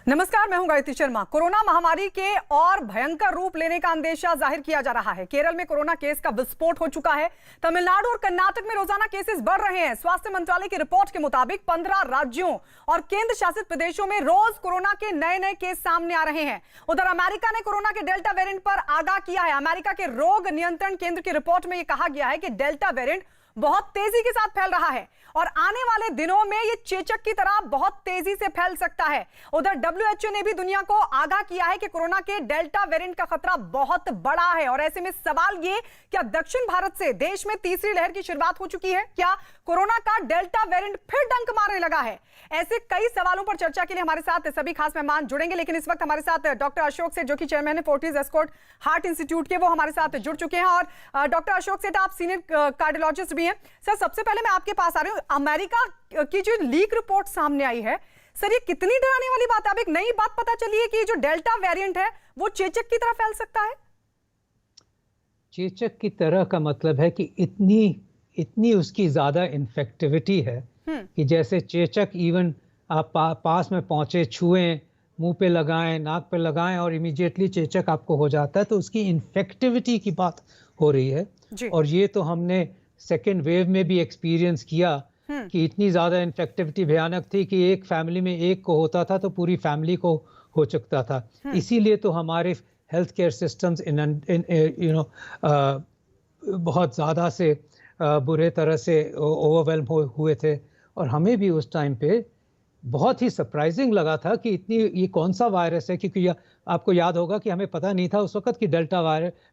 नमस्कार, मैं हूं गायत्री शर्मा। कोरोना महामारी के और भयंकर रूप लेने का अंदेशा जाहिर किया जा रहा है। केरल में कोरोना केस का विस्फोट हो चुका है। तमिलनाडु और कर्नाटक में रोजाना केसेस बढ़ रहे हैं। स्वास्थ्य मंत्रालय की रिपोर्ट के मुताबिक 15 राज्यों और केंद्र शासित प्रदेशों में रोज कोरोना के नए केस सामने आ रहे हैं। उधर अमेरिका ने कोरोना के डेल्टा वेरिएंट पर आगाह किया है। अमेरिका के रोग नियंत्रण केंद्र की रिपोर्ट में यह कहा गया है कि डेल्टा वेरिएंट बहुत तेजी के साथ फैल रहा है और आने वाले दिनों में यह चेचक की तरह बहुत तेजी से फैल सकता है। उधर WHO ने भी दुनिया को आगाह किया है कि कोरोना के डेल्टा वेरिएंट का खतरा बहुत बड़ा है। और ऐसे में सवाल ये, क्या दक्षिण भारत से देश में तीसरी लहर की शुरुआत हो चुकी है? क्या कोरोना का डेल्टा वेरिएंट फिर डंक मारने लगा है? ऐसे कई सवालों पर चर्चा के लिए हमारे साथ सभी खास मेहमान जुड़ेंगे, लेकिन इस वक्त हमारे साथ डॉक्टर अशोक सेठ, जो कि चेयरमैन है फोर्टिस एस्कॉर्ट हार्ट इंस्टीट्यूट के, वो हमारे साथ जुड़ चुके हैं। और डॉक्टर अशोक सेठ, आप सीनियर कार्डियोलॉजिस्ट भी हैं। सर, सबसे पहले मैं आपके पास आ रही हूँ। अमेरिका की जो लीक रिपोर्ट सामने आई है, सर, ये कितनी डराने वाली बात है? अब एक नई बात पता चली है कि जो डेल्टा वेरिएंट है वो चेचक की तरह फैल सकता है। चेचक की तरह का मतलब है कि इतनी उसकी ज्यादा इन्फेक्टिविटी है कि जैसे चेचक इवन आप पास में पहुंचे, छुएं, मुंह पे लगाएं, नाक पे लगाएं और इमीडिएटली चेचक आपको हो जाता है। तो उसकी इन्फेक्टिविटी की बात हो रही है। और ये तो हमने सेकेंड वेव में भी एक्सपीरियंस किया कि इतनी ज्यादा इन्फेक्टिविटी भयानक थी कि एक फैमिली में एक को होता था तो पूरी फैमिली को हो चुकता था। इसीलिए तो हमारे हेल्थ केयर सिस्टम्स बहुत ज़्यादा से बुरे तरह से ओवरवेल्म हुए थे। और हमें भी उस टाइम पे बहुत ही सरप्राइजिंग लगा था कि ये कौन सा वायरस है, क्योंकि आपको याद होगा कि हमें पता नहीं था उस वक्त कि डेल्टा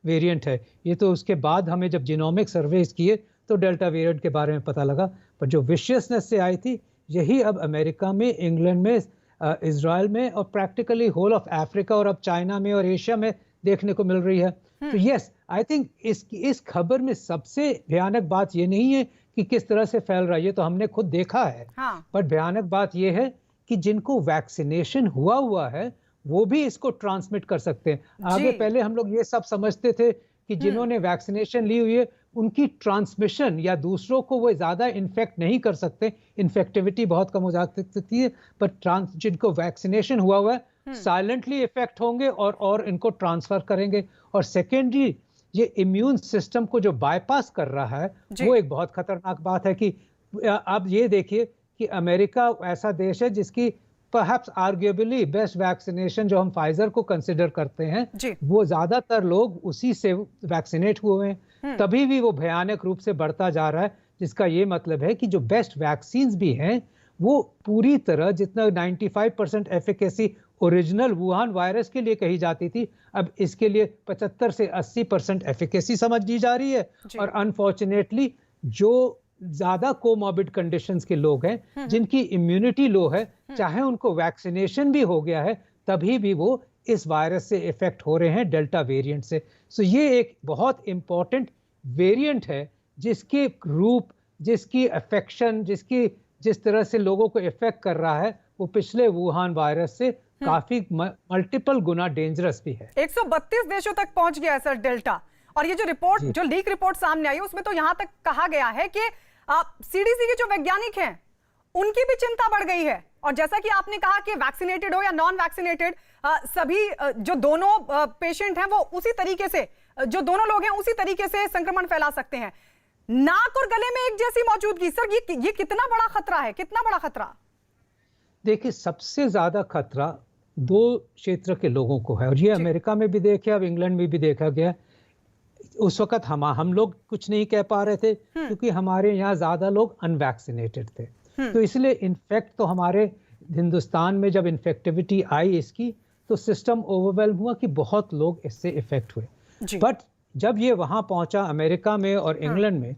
वेरिएंट है। ये तो उसके बाद हमें जब जीनोमिक सर्वेस किए तो डेल्टा वेरिएंट के बारे में पता लगा। पर जो विशियसनेस से आई थी, यही अब अमेरिका में, इंग्लैंड में, इजराइल में और प्रैक्टिकली होल ऑफ अफ्रीका और अब चाइना में और एशिया में देखने को मिल रही है। तो यस, आई थिंक इस खबर में सबसे भयानक बात ये नहीं है कि किस तरह से फैल रहा है, ये तो हमने खुद देखा है। पर भयानक बात ये है कि जिनको वैक्सीनेशन हुआ है वो भी इसको ट्रांसमिट कर सकते हैं। आगे पहले हम लोग ये सब समझते थे कि जिन्होंने वैक्सीनेशन ली हुई है उनकी ट्रांसमिशन या दूसरों को वो ज्यादा इन्फेक्ट नहीं कर सकते, इन्फेक्टिविटी बहुत कम हो सकती है। पर जिनको वैक्सीनेशन हुआ है साइलेंटली इफेक्ट होंगे और इनको ट्रांसफर करेंगे। और सेकेंडरी, ये इम्यून सिस्टम को जो बाईपास कर रहा है वो एक बहुत खतरनाक बात है। कि आप ये देखिए कि अमेरिका ऐसा देश है जिसकी परहैप्स आर्ग्यूएबली बेस्ट वैक्सीनेशन जो हम फाइजर को कंसिडर करते हैं, वो ज्यादातर लोग उसी से वैक्सीनेट हुए हैं, तभी भी वो भयानक रूप से बढ़ता जा रहा है। जिसका ये मतलब है कि जो बेस्ट वैक्सीन्स भी हैं वो पूरी तरह, जितना 95% एफिकेसी ओरिजिनल वुहान वायरस के लिए कही जाती थी, अब इसके लिए 75 से 80% एफिकेसी समझ दी जा रही है। और अनफॉर्चुनेटली जो ज्यादा कोमॉर्बिड कंडीशंस के लोग हैं, जिनकी इम्यूनिटी लो है, चाहे उनको वैक्सीनेशन भी हो गया है, तभी भी वो इस वायरस से इफेक्ट हो रहे हैं, डेल्टा वेरिएंट से। सो ये एक बहुत इंपॉर्टेंट वेरिएंट है जिसके रूप, जिसकी अफेक्शन, जिस तरह से लोगों को इफेक्ट कर रहा है, वो पिछले वुहान वायरस से काफी मल्टीपल गुना डेंजरस भी है। 132 देशों तक पहुंच गया है सर डेल्टा। और ये जो रिपोर्ट, जो लीक रिपोर्ट सामने आई है, उसमें तो यहां तक कहा गया है कि CDC के जो वैज्ञानिक हैं उनकी भी चिंता बढ़ गई है। और जैसा कि आपने कहा कि वैक्सीनेटेड हो या नॉन वैक्सीनेटेड, सभी जो दोनों पेशेंट हैं वो उसी तरीके से, जो दोनों लोग हैं उसी तरीके से संक्रमण फैला सकते हैं। नाक और गले में एक जैसी मौजूदगी, सर, ये कितना बड़ा खतरा है? कितना बड़ा खतरा? देखिए, सबसे ज्यादा खतरा दो क्षेत्र के लोगों को है, और ये अमेरिका में भी देखा, अब इंग्लैंड में भी देखा गया। उस वक्त हम लोग कुछ नहीं कह पा रहे थे क्योंकि हमारे यहाँ ज्यादा लोग अनवैक्सीनेटेड थे। तो इसलिए इन्फेक्ट तो हमारे हिंदुस्तान में जब इन्फेक्टिविटी आई इसकी, तो सिस्टम ओवरवेल्म हुआ कि बहुत लोग इससे इफेक्ट हुए। बट जब ये वहां पहुंचा अमेरिका में और इंग्लैंड में,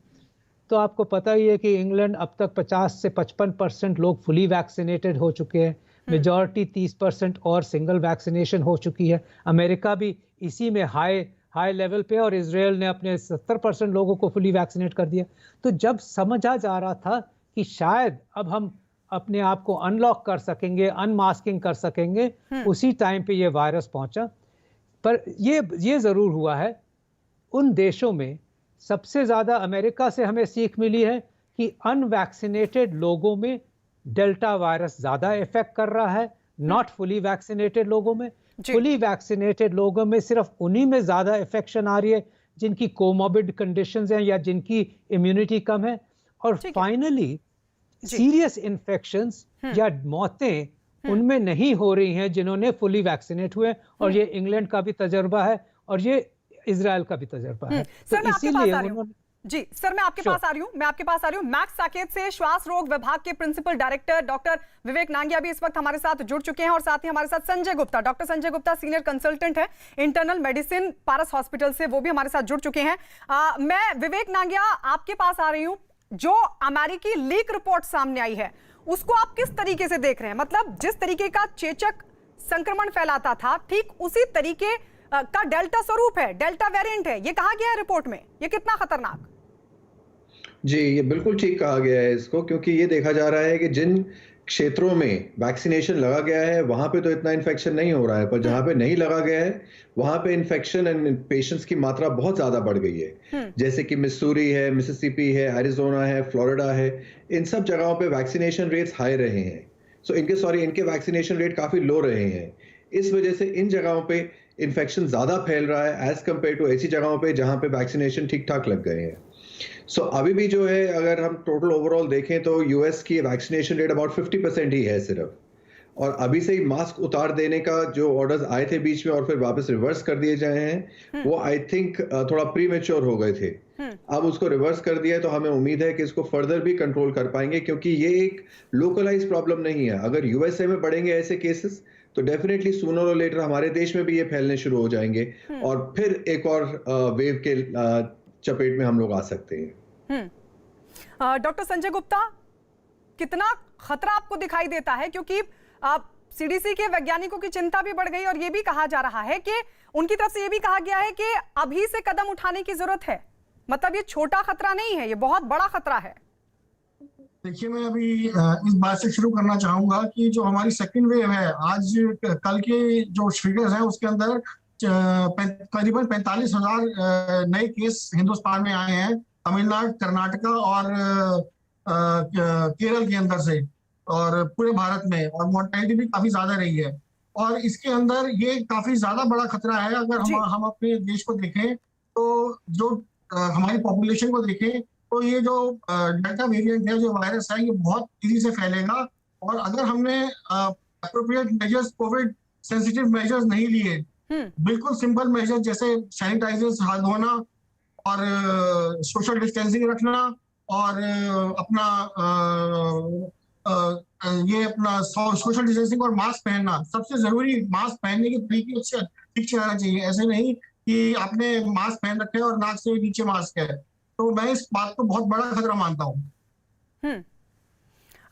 तो आपको पता ही है कि इंग्लैंड अब तक 50 से 55% लोग फुली वैक्सीनेटेड हो चुके हैं, मेजॉरिटी 30% और सिंगल वैक्सीनेशन हो चुकी है। अमेरिका भी इसी में हाई लेवल पे, और इजराइल ने अपने 70% लोगों को फुली वैक्सीनेट कर दिया। तो जब समझा जा रहा था कि शायद अब हम अपने आप को अनलॉक कर सकेंगे, अनमास्किंग कर सकेंगे, उसी टाइम पे ये वायरस पहुंचा। पर ये जरूर हुआ है, उन देशों में सबसे ज्यादा अमेरिका से हमें सीख मिली है कि अनवैक्सीनेटेड लोगों में डेल्टा वायरस ज्यादा इफेक्ट कर रहा है, नॉट फुली वैक्सीनेटेड लोगों में। जी। फुली वैक्सीनेटेड लोगों में सिर्फ उन्हीं में ज्यादा इफेक्शन आ रही है जिनकी कोमॉर्बिड कंडीशंस हैं या जिनकी इम्यूनिटी कम है। और ठीक है। फाइनली जी। सीरियस इन्फेक्शंस या मौतें उनमें नहीं हो रही हैं जिन्होंने फुली वैक्सीनेट हुए। और ये इंग्लैंड का भी तजर्बा है और ये इजराइल का भी तजर्बा है। सर तो मैं आपके पास इसीलिए आ रही हूँ। उन्होंने जी सर, मैं आपके पास आ रही हूँ। मैक्स साकेत से श्वास रोग विभाग के प्रिंसिपल डायरेक्टर डॉक्टर विवेक नांगिया भी इस वक्त हमारे साथ जुड़ चुके हैं और साथ ही हमारे साथ Sanjay Gupta, doctor Sanjay Gupta senior consultant है इंटरनल मेडिसिन पारस हॉस्पिटल से, वो भी हमारे साथ जुड़ चुके हैं। मैं विवेक नांगिया आपके पास आ रही हूँ। जो अमेरिकी लीक रिपोर्ट सामने आई है उसको आप किस तरीके से देख रहे हैं? मतलब जिस तरीके का चेचक संक्रमण फैलाता था ठीक उसी तरीके का डेल्टा स्वरूप है, डेल्टा वेरिएंट है, ये कहा गया है रिपोर्ट में। ये कितना खतरनाक? जी, ये बिल्कुल ठीक कहा गया है इसको, क्योंकि ये देखा जा रहा है कि जिन क्षेत्रों में वैक्सीनेशन लगा गया है वहां पे तो इतना इन्फेक्शन नहीं हो रहा है, पर जहां पे नहीं लगा गया है वहां पे इन्फेक्शन एंड पेशेंट्स की मात्रा बहुत ज्यादा बढ़ गई है। जैसे कि मिसूरी है, मिसिसिपी है, एरिजोना है, फ्लोरिडा है, इन सब जगहों पे वैक्सीनेशन रेट्स हाई रहे हैं। इनके वैक्सीनेशन रेट काफी लो रहे हैं। इस वजह से इन जगहों पे इन्फेक्शन ज्यादा फैल रहा है एज कंपेयर टू ऐसी जगहों पे जहां पे वैक्सीनेशन ठीक ठाक लग गए हैं। अभी भी जो है, अगर हम टोटल ओवरऑल देखें तो यूएस की वैक्सीनेशन रेट अबाउट 50% ही है सिर्फ। और अभी से ही मास्क उतार देने का जो ऑर्डर्स आए थे बीच में और फिर वापस रिवर्स कर दिए जाए हैं, वो आई थिंक थोड़ा प्रीमेच्योर हो गए थे। अब उसको रिवर्स कर दिया है तो हमें उम्मीद है कि इसको फर्दर भी कंट्रोल कर पाएंगे, क्योंकि ये एक लोकलाइज प्रॉब्लम नहीं है। अगर यूएसए में बढ़ेंगे ऐसे केसेस तो डेफिनेटली सूनर और लेटर हमारे देश में भी ये फैलने शुरू हो जाएंगे और फिर एक और वेव के चपेट में हम लोग आ सकते हैं। डॉक्टर संजय गुप्ता, कितना खतरा आपको दिखाई देता है? क्योंकि सीडीसी के वैज्ञानिकों की चिंता भी बढ़ गई और ये भी कहा जा रहा है कि उनकी तरफ से ये भी कहा गया है कि अभी से कदम उठाने की जरूरत है। मतलब ये छोटा खतरा नहीं है, ये बहुत बड़ा खतरा है। देखिए, मैं अभी इस बात से शुरू करना चाहूंगा कि जो हमारी सेकंड वेव है, आज कल के जो फिगर्स हैं उसके अंदर करीबन 45,000 नए केस हिंदुस्तान में आए हैं, तमिलनाडु, कर्नाटका और केरल के अंदर से, और पूरे भारत में। और मोर्टेलिटी भी काफी ज्यादा रही है। और इसके अंदर ये काफी ज्यादा बड़ा खतरा है। अगर हम अपने देश को देखें तो जो हमारी पॉपुलेशन को देखें तो ये जो डेल्टा वेरिएंट है, जो वायरस है, ये बहुत तेजी से फैलेगा। और अगर हमने appropriate measures, Covid sensitive measures नहीं लिए, बिल्कुल सिंपल मेजर जैसे सैनिटाइजर्स, हाथ धोना और सोशल डिस्टेंसिंग रखना और अपना सोशल डिस्टेंसिंग और मास्क पहनना, सबसे जरूरी मास्क पहनने के तरीके ठीक से आना चाहिए। ऐसे नहीं कि आपने मास्क पहन रखे और नाक से नीचे मास्क है। तो मैं इस बात को बहुत बड़ा खतरा मानता हूँ।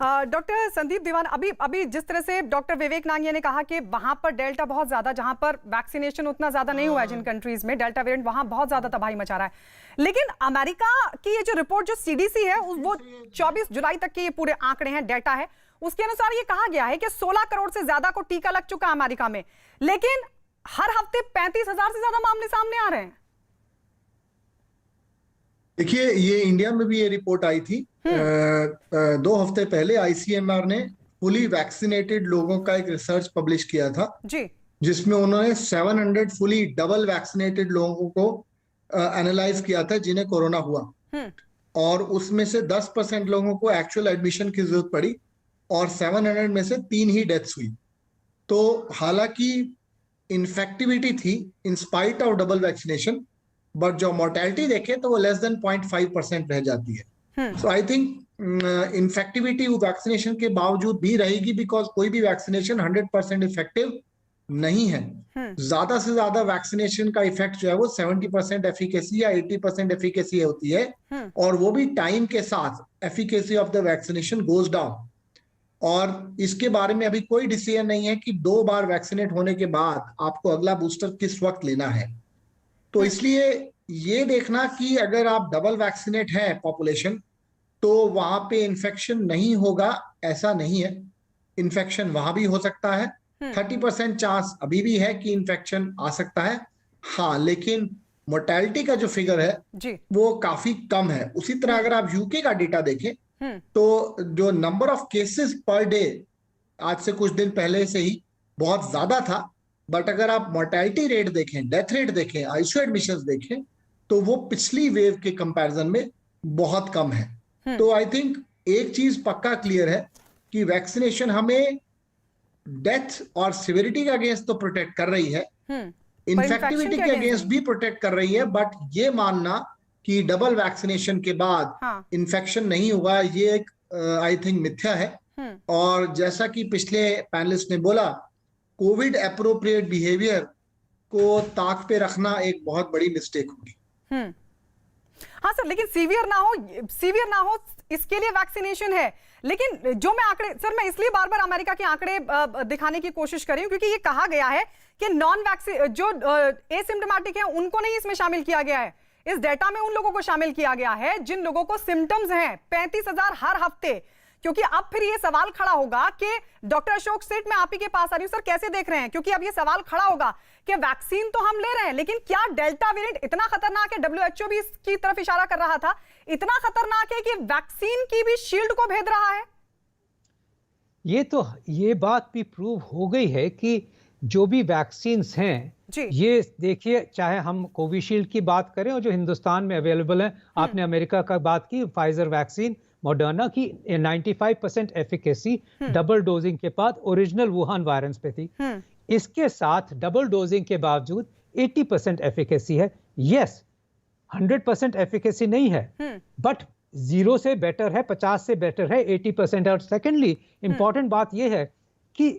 डॉक्टर संदीप दीवान, अभी जिस तरह से डॉक्टर विवेक नांगिया ने कहा कि वहां पर डेल्टा बहुत ज्यादा, जहां पर वैक्सीनेशन उतना ज्यादा नहीं हुआ है जिन कंट्रीज में, डेल्टा वेरिएंट वहां बहुत ज्यादा तबाही मचा रहा है। लेकिन अमेरिका की ये जो रिपोर्ट, जो सीडीसी है, वो 24 जुलाई तक के ये पूरे आंकड़े हैं, डेटा है, उसके अनुसार ये कहा गया है कि 16 करोड़ से ज्यादा को टीका लग चुका है अमेरिका में। लेकिन हर हफ्ते 35,000 से ज्यादा मामले सामने आ रहे हैं। देखिए, ये इंडिया में भी ये रिपोर्ट आई थी 2 हफ्ते पहले। आईसीएमआर ने फुली वैक्सीनेटेड लोगों का एक रिसर्च पब्लिश किया था जी, जिसमें उन्होंने 700 फुली डबल वैक्सीनेटेड लोगों को एनालाइज किया था जिन्हें कोरोना हुआ। और उसमें से 10% लोगों को एक्चुअल एडमिशन की जरूरत पड़ी और 700 में से 3 ही डेथ्स हुई। तो हालांकि इन्फेक्टिविटी थी in spite of double vaccination, but जो मोर्टेलिटी देखे तो वो लेस देन 0.5% रह जाती है। सो आई थिंक इन्फेक्टिविटी वैक्सीनेशन के बावजूद भी रहेगी, बिकॉज कोई भी वैक्सीनेशन 100% इफेक्टिव नहीं है। ज्यादा से ज्यादा वैक्सीनेशन का इफेक्ट जो है वो 70% एफिकेसी या 80% एफिकेसी होती है, और वो भी टाइम के साथ efficacy of the vaccination goes down. और इसके बारे में अभी कोई डिसीजन नहीं है कि 2 बार वैक्सीनेट होने के बाद आपको अगला बूस्टर किस वक्त लेना है। तो इसलिए ये देखना कि अगर आप डबल वैक्सीनेट है पॉपुलेशन, तो वहां पे इन्फेक्शन नहीं होगा, ऐसा नहीं है। इन्फेक्शन वहां भी हो सकता है। 30% चांस अभी भी है कि इन्फेक्शन आ सकता है। हाँ, लेकिन मोर्टेलिटी का जो फिगर है जी, वो काफी कम है। उसी तरह अगर आप यूके का डेटा देखें तो जो number of cases per day आज से कुछ दिन पहले से ही बहुत ज्यादा था, बट अगर आप मोर्टेलिटी रेट देखें, डेथ रेट देखें, आईसीयू एडमिशंस देखें, तो वो पिछली वेव के कंपैरिजन में बहुत कम है। तो आई थिंक एक चीज पक्का क्लियर है कि वैक्सीनेशन हमें डेथ और सिविरिटी के अगेंस्ट तो प्रोटेक्ट कर रही है, इन्फेक्टिविटी के अगेंस्ट भी प्रोटेक्ट कर रही है, बट ये मानना कि डबल वैक्सीनेशन के बाद इन्फेक्शन नहीं होगा, ये एक आई थिंक मिथ्या है। और जैसा कि पिछले पैनलिस्ट ने बोला, कोविड एप्रोप्रिएट बिहेवियर को ताक पे रखना एक बहुत बड़ी मिस्टेक होगी। हाँ सर, लेकिन सीवियर ना हो इसके लिए वैक्सीनेशन है। लेकिन जो मैं आंकड़े सर, मैं इसलिए बार बार अमेरिका के आंकड़े दिखाने की कोशिश कर रही हूं क्योंकि ये कहा गया है कि नॉन वैक्सीन जो एसिम्प्टोमेटिक है उनको नहीं इसमें शामिल किया गया है। इस डेटा में उन लोगों को शामिल किया गया है जिन लोगों को सिम्टम्स हैं, 35,000 हर हफ्ते। क्योंकि अब फिर ये सवाल खड़ा होगा कि डॉक्टर अशोक सेठ, मैं आप ही के पास आ रही हूं सर, कैसे देख रहे हैं? क्योंकि अब ये सवाल खड़ा होगा कि वैक्सीन तो हम ले रहे हैं, लेकिन क्या डेल्टा वेरिएंट इतना खतरनाक है? डब्ल्यूएचओ भी इसकी तरफ इशारा कर रहा था, इतना खतरनाक है कि वैक्सीन की भी शील्ड को भेद रहा है। ये बात भी प्रूव हो गई है कि जो भी वैक्सीन्स हैं, ये देखिए, चाहे हम कोविशील्ड की बात करें और जो हिंदुस्तान में अवेलेबल है, आपने अमेरिका का बात की, फाइजर वैक्सीन, मॉडर्ना की 95% एफिकेसी डबल डोजिंग के बाद ओरिजिनल वुहान वायरस पे थी। इसके साथ डबल डोजिंग के बावजूद 80% एफिकेसी है। यस, 100% एफिकेसी नहीं है, बट 0 से बेटर है, 50 से बेटर है, 80% है। और सेकेंडली इंपॉर्टेंट बात यह है कि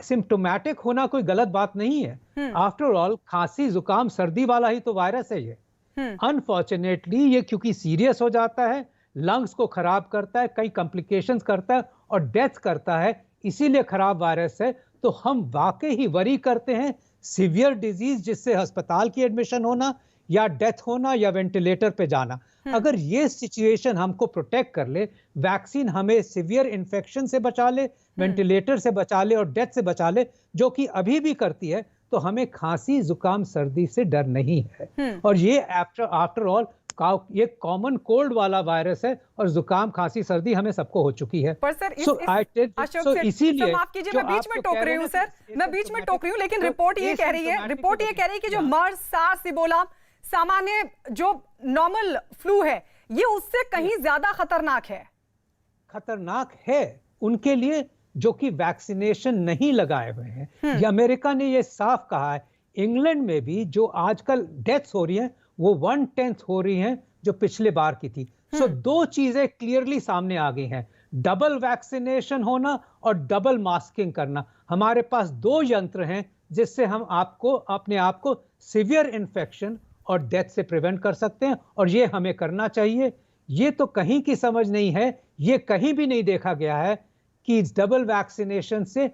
सिम्प्टोमेटिक होना कोई गलत बात नहीं है। आफ्टर ऑल खांसी जुकाम सर्दी वाला ही तो वायरस है ये। अनफॉर्चुनेटली ये क्योंकि सीरियस हो जाता है, लंग्स को खराब करता है, कई कॉम्प्लिकेशंस करता है और डेथ करता है, इसीलिए खराब वायरस है। तो हम वाकई ही वरी करते हैं सीवियर डिजीज जिससे अस्पताल की एडमिशन होना या डेथ होना या वेंटिलेटर पे जाना। अगर ये सिचुएशन हमको प्रोटेक्ट कर ले, वैक्सीन हमें सीवियर इन्फेक्शन से बचा ले, वेंटिलेटर से बचा ले और डेथ से बचा ले, जो कि अभी भी करती है, तो हमें खांसी जुकाम सर्दी से डर नहीं है। और ये आफ्टर ऑल ये कॉमन कोल्ड वाला वायरस है और जुकाम खांसी सर्दी हमें सबको हो चुकी है। पर सर इसीलिए माफ कीजिए, मैं बीच में टोक रही हूं सर, मैं बीच में टोक रही हूं, लेकिन रिपोर्ट ये कह रही है कि जो मर्स, सार्स, इबोला, सामान्य जो नॉर्मल फ्लू है, ये उससे कहीं ज्यादा खतरनाक है उनके लिए जो कि वैक्सीनेशन नहीं लगाए हुए हैं। ये अमेरिका ने ये साफ कहा है। इंग्लैंड में भी जो आजकल डेथ्स हो रही हैं वो 1/10 हो रही हैं जो पिछले बार की थी। सो दो चीजें क्लियरली सामने आ गई हैं, डबल वैक्सीनेशन होना और डबल मास्किंग करना। हमारे पास 2 यंत्र हैं जिससे हम अपने आप को सीवियर इन्फेक्शन और डेथ से प्रिवेंट कर सकते हैं और ये हमें करना चाहिए। ये तो कहीं की समझ नहीं है, ये कहीं भी नहीं देखा गया है कि डबल वैक्सीनेशन से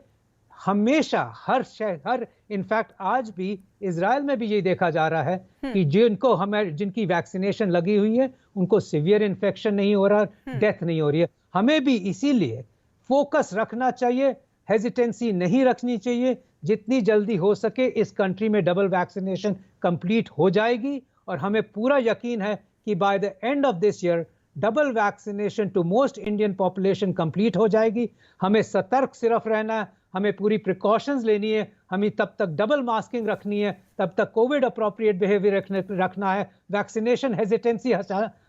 हमेशा हर इनफैक्ट आज भी इजराइल में भी ये देखा जा रहा है कि जिनकी वैक्सीनेशन लगी हुई है उनको सीवियर इन्फेक्शन नहीं हो रहा, डेथ नहीं हो रही है। हमें भी इसीलिए फोकस रखना चाहिए, हेजिटेंसी नहीं रखनी चाहिए। जितनी जल्दी हो सके इस कंट्री में डबल वैक्सीनेशन कंप्लीट हो जाएगी और हमें पूरा यकीन है कि by the end of this year double vaccination to most Indian population complete हो जाएगी। हमें सतर्क सिर्फ रहना है, हमें पूरी प्रिकॉशंस लेनी है, हमें तब तक डबल मास्किंग रखनी है, तब तक कोविड अप्रोप्रिएट बिहेवियर रखना है, वैक्सीनेशन हेजिटेंसी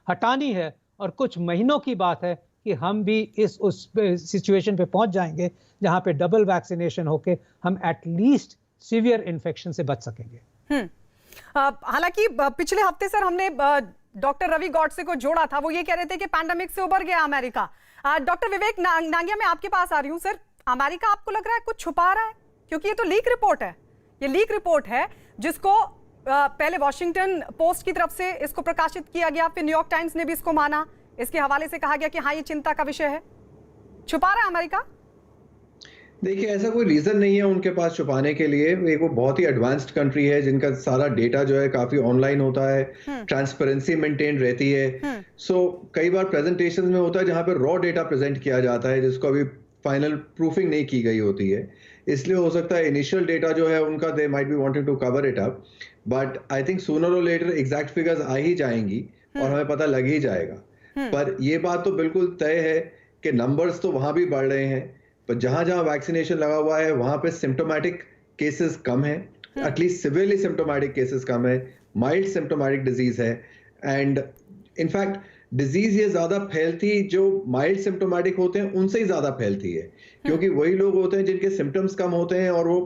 हटानी है। और कुछ महीनों की बात है कि हम भी उस सिचुएशन पे पहुंच जाएंगे जहां पे डबल वैक्सीनेशन होके हम एटलीस्ट सीवियर इन्फेक्शन से बच सकेंगे। हालांकि पिछले हफ्ते सर हमने डॉक्टर रवि गॉडसे को जोड़ा था, वो ये कह रहे थे कि पैंडेमिक से उबर गया अमेरिका। डॉक्टर विवेक नांगिया, मैं आपके पास आ रही हूँ सर। अमेरिका आपको लग रहा है कुछ छुपा रहा है? क्योंकि ये तो लीक रिपोर्ट है, ये लीक रिपोर्ट है जिसको पहले वॉशिंगटन पोस्ट की तरफ से इसको प्रकाशित किया गया, फिर न्यूयॉर्क टाइम्स ने भी इसको माना, इसके हवाले से कहा गया कि हाँ ये चिंता का विषय है। छुपा रहा है अमेरिका? देखिए, ऐसा कोई रीजन नहीं है उनके पास छुपाने के लिए। एक वो बहुत ही एडवांस्ड कंट्री है जिनका सारा डेटा जो है काफी ऑनलाइन होता है, ट्रांसपेरेंसी मेंटेन रहती है। सो कई बार प्रेजेंटेशन में होता है जहां पर रॉ डेटा प्रेजेंट किया जाता है जिसको अभी फाइनल प्रूफिंग नहीं की गई होती है। इसलिए हो सकता है इनिशियल डेटा जो है उनका they might be wanting to cover it up, but I think sooner और लेटर एग्जैक्ट फिगर्स आ ही जाएंगी और हमें पता लग ही जाएगा। पर ये बात तो बिल्कुल तय है कि नंबर्स तो वहां भी बढ़ रहे हैं, पर जहां जहां वैक्सीनेशन लगा हुआ है वहां पे सिम्टोमेटिक केसेस कम है, एटलीस्ट सिवियरली सिम्टोमेटिक केसेस कम है, माइल्ड सिम्टोमेटिक डिजीज है। एंड इनफैक्ट डिजीज ये ज्यादा फैलती जो माइल्ड सिम्टोमेटिक होते हैं उनसे ही ज्यादा फैलती है, क्योंकि वही लोग होते हैं जिनके सिम्टम्स कम होते हैं और वो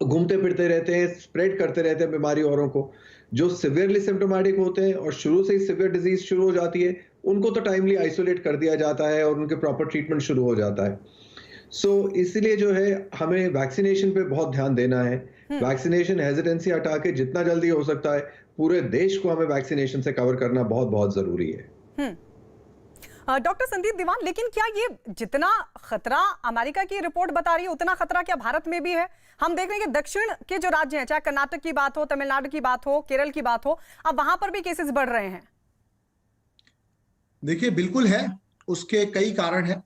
घूमते फिरते रहते हैं, स्प्रेड करते रहते हैं बीमारी औरों को। जो सिवियरली सिम्टोमेटिक होते हैं और शुरू से ही सिवियर डिजीज शुरू हो जाती है, उनको तो टाइमली आइसोलेट कर दिया जाता है और उनके प्रॉपर ट्रीटमेंट शुरू हो जाता है। इसलिए जो है हमें वैक्सीनेशन पे बहुत ध्यान देना है। वैक्सीनेशन हेजिटेंसी हटा के जितना जल्दी हो सकता है पूरे देश को हमें वैक्सीनेशन से कवर करना बहुत बहुत जरूरी है। डॉक्टर संदीप दीवान, लेकिन क्या ये जितना खतरा अमेरिका की रिपोर्ट बता रही है उतना खतरा क्या भारत में भी है? हम देख रहे हैं कि दक्षिण के जो राज्य हैं, चाहे कर्नाटक की बात हो, तमिलनाडु की बात हो, केरल की बात हो, अब वहां पर भी केसेस बढ़ रहे हैं। देखिए, बिल्कुल है, उसके कई कारण हैं।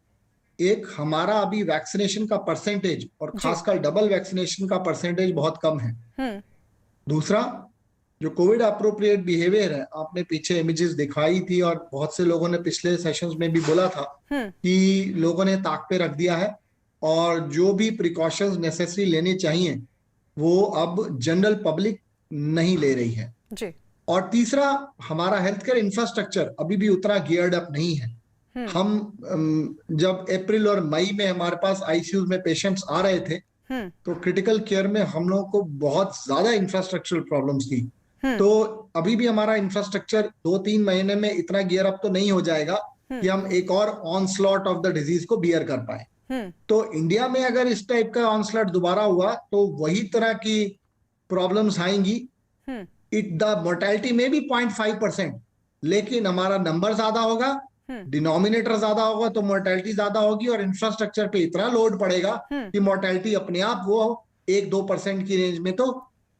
एक, हमारा अभी वैक्सीनेशन का परसेंटेज और खासकर डबल वैक्सीनेशन का परसेंटेज बहुत कम है। दूसरा, जो कोविड अप्रोप्रिएट बिहेवियर है, आपने पीछे इमेजेस दिखाई थी और बहुत से लोगों ने पिछले सेशंस में भी बोला था कि लोगों ने ताक पे रख दिया है और जो भी प्रिकॉशंस नेसेसरी लेने चाहिए वो अब जनरल पब्लिक नहीं ले रही है जी। और तीसरा, हमारा हेल्थ केयर इंफ्रास्ट्रक्चर अभी भी उतना गियर्ड अप नहीं है। हम जब अप्रैल और मई में हमारे पास आईसीयू में पेशेंट्स आ रहे थे तो क्रिटिकल केयर में हम लोगों को बहुत ज्यादा इंफ्रास्ट्रक्चरल प्रॉब्लम्स थी। तो अभी भी हमारा इंफ्रास्ट्रक्चर 2-3 महीने में इतना गियर अप तो नहीं हो जाएगा कि हम एक और ऑनस्लॉट ऑफ द डिजीज को बियर कर पाए। तो इंडिया में अगर इस टाइप का ऑनस्लॉट दोबारा हुआ तो वही तरह की प्रॉब्लम्स आएंगी। द मोर्टेलिटी में भी 0.5%, लेकिन हमारा नंबर ज्यादा होगा, डिनोमिनेटर ज्यादा होगा तो मोर्टेलिटी ज्यादा होगी और इंफ्रास्ट्रक्चर पे इतना लोड पड़ेगा कि मोर्टेलिटी अपने आप वो 1-2% की रेंज में तो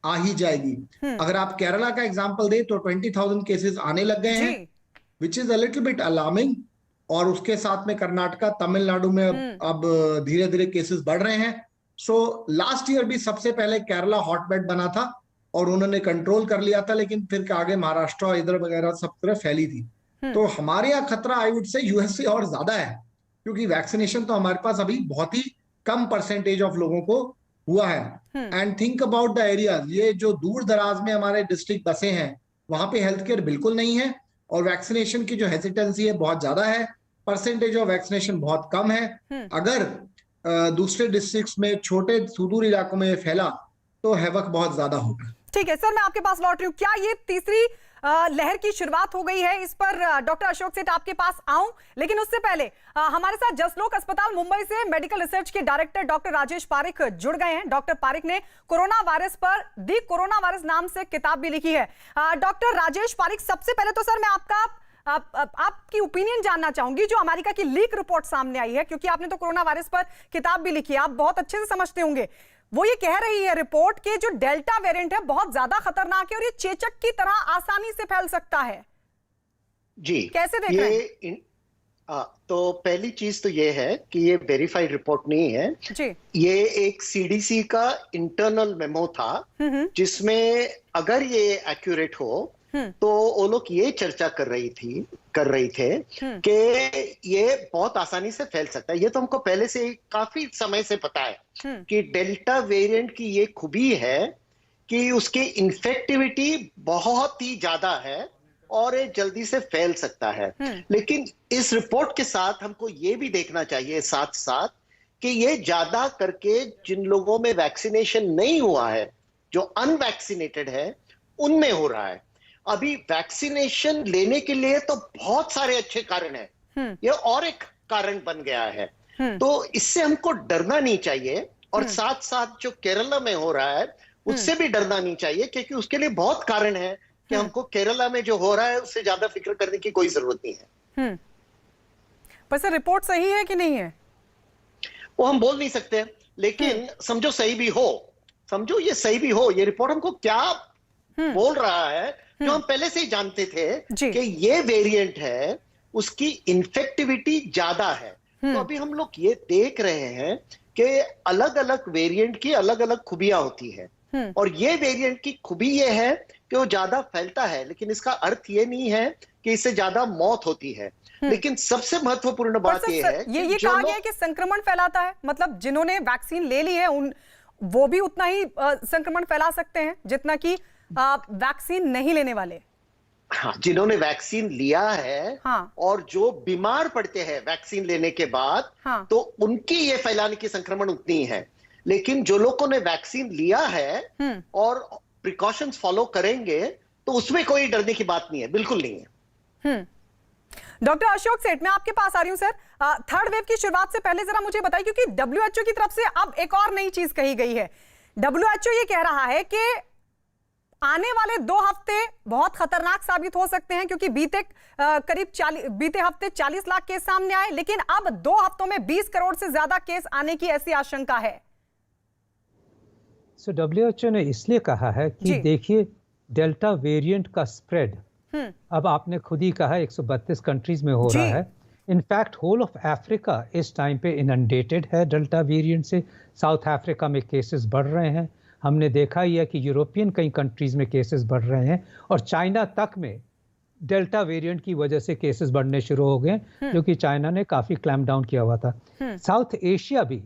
आ ही जाएगी। अगर आप केरला का एग्जांपल दे तो 20,000 केसेस आने लग गए हैं, which is a little bit alarming. और उसके साथ में कर्नाटका, तमिलनाडु में अब धीरे धीरे केसेस बढ़ रहे हैं। सो लास्ट ईयर भी सबसे पहले केरला हॉटबेड बना था और उन्होंने कंट्रोल कर लिया था, लेकिन फिर आगे महाराष्ट्र इधर वगैरह सब तरफ फैली थी। तो हमारे यहाँ खतरा आई वुड से यूएस से और ज्यादा है, क्योंकि वैक्सीनेशन तो हमारे पास अभी बहुत ही कम परसेंटेज ऑफ लोगों को हुआ है। And think about the areas, ये जो दूर दराज में हमारे डिस्ट्रिक्ट बसे हैं वहां पे हेल्थ केयर बिल्कुल नहीं है और वैक्सीनेशन की जो हेजिटेंसी है बहुत ज्यादा है, परसेंटेज ऑफ वैक्सीनेशन बहुत कम है। अगर दूसरे डिस्ट्रिक्ट्स में, छोटे सुदूर इलाकों में फैला तो हैवक बहुत ज्यादा होगा। ठीक है सर, मैं आपके पास लौट रही हूँ। क्या ये तीसरी लहर की शुरुआत हो गई है? इस पर डॉक्टर अशोक सेठ आपके पास आऊं, लेकिन उससे पहले हमारे साथ जसलोक अस्पताल मुंबई से मेडिकल रिसर्च के डायरेक्टर डॉक्टर राजेश पारिक जुड़ गए हैं। डॉक्टर पारिक ने कोरोना वायरस पर दी कोरोना वायरस नाम से किताब भी लिखी है। डॉक्टर राजेश पारिक, सबसे पहले तो सर मैं आपकी ओपिनियन जानना चाहूंगी जो अमेरिका की लीक रिपोर्ट सामने आई है, क्योंकि आपने तो कोरोना वायरस पर किताब भी लिखी है, आप बहुत अच्छे से समझते होंगे। वो ये कह रही है रिपोर्ट के जो डेल्टा वेरिएंट है बहुत ज्यादा खतरनाक है और ये चेचक की तरह आसानी से फैल सकता है। जी, कैसे देख रहे हैं? तो पहली चीज तो ये है कि ये वेरीफाइड रिपोर्ट नहीं है जी। ये एक सीडीसी का इंटरनल मेमो था जिसमें अगर ये एक्यूरेट हो तो वो लोग ये चर्चा कर रही थे कि ये बहुत आसानी से फैल सकता है। ये तो हमको पहले से काफी समय से पता है कि डेल्टा वेरिएंट की ये खूबी है कि उसकी इन्फेक्टिविटी बहुत ही ज्यादा है और ये जल्दी से फैल सकता है। लेकिन इस रिपोर्ट के साथ हमको ये भी देखना चाहिए साथ साथ कि ये ज्यादा करके जिन लोगों में वैक्सीनेशन नहीं हुआ है, जो अनवैक्सीनेटेड है, उनमें हो रहा है। अभी वैक्सीनेशन लेने के लिए तो बहुत सारे अच्छे कारण हैं, ये और एक कारण बन गया है। तो इससे हमको डरना नहीं चाहिए और साथ साथ जो केरला में हो रहा है उससे भी डरना नहीं चाहिए, क्योंकि उसके लिए बहुत कारण है कि हमको केरला में जो हो रहा है उससे ज्यादा फिक्र करने की कोई जरूरत नहीं है। पर सर रिपोर्ट सही है कि नहीं है वो हम बोल नहीं सकते, लेकिन समझो सही भी हो, समझो ये सही भी हो, ये रिपोर्ट हमको क्या बोल रहा है जो हम पहले से ही जानते थे कि ये वेरिएंट है, उसकी इन्फेक्टिविटी ज्यादा है। तो अभी हम लोग ये देख रहे हैं कि अलग अलग वेरिएंट की अलग अलग खूबियां होती है और ये वेरिएंट की खूबी ये है कि वो ज्यादा फैलता है, लेकिन इसका अर्थ ये नहीं है कि इससे ज्यादा मौत होती है। लेकिन सबसे महत्वपूर्ण बात यह है ये कहा गया है कि संक्रमण फैलाता है, मतलब जिन्होंने वैक्सीन ले ली है वो भी उतना ही संक्रमण फैला सकते हैं जितना कि वैक्सीन नहीं लेने वाले। हाँ, जिन्होंने वैक्सीन लिया है, हाँ, और जो बीमार पड़ते हैं वैक्सीन लेने के बाद, हाँ, तो उनकी ये फैलाने की संक्रमण उतनी है। लेकिन जो लोगों ने वैक्सीन लिया है और प्रिकॉशंस फॉलो करेंगे, तो उसमें कोई डरने की बात नहीं है, बिल्कुल नहीं है। डॉक्टर अशोक सेठ, मैं आपके पास आ रही हूं सर। थर्ड वेव की शुरुआत से पहले जरा मुझे बताइए, क्योंकि WHO की तरफ से अब एक और नई चीज कही गई है। WHO ये कह रहा है कि आने वाले 2 हफ्ते बहुत खतरनाक साबित हो सकते हैं, क्योंकि बीते हफ्ते 40 लाख केस सामने आए, लेकिन अब 2 हफ्तों में 20 करोड़ से ज्यादा केस आने की ऐसी आशंका है। So WHO ने इसलिए कहा है कि देखिए डेल्टा वेरिएंट का स्प्रेड अब आपने खुद ही कहा 132 कंट्रीज में हो रहा है। इनफैक्ट होल ऑफ अफ्रीका इस टाइम पे इनंडेटेड है डेल्टा वेरिएंट से। साउथ अफ्रीका में केसेस बढ़ रहे हैं, हमने देखा ही है कि यूरोपियन कई कंट्रीज में केसेस बढ़ रहे हैं, और चाइना तक में डेल्टा वेरिएंट की वजह से केसेस बढ़ने शुरू हो गए, जो कि चाइना ने काफी क्लैम्प डाउन किया हुआ था। साउथ एशिया भी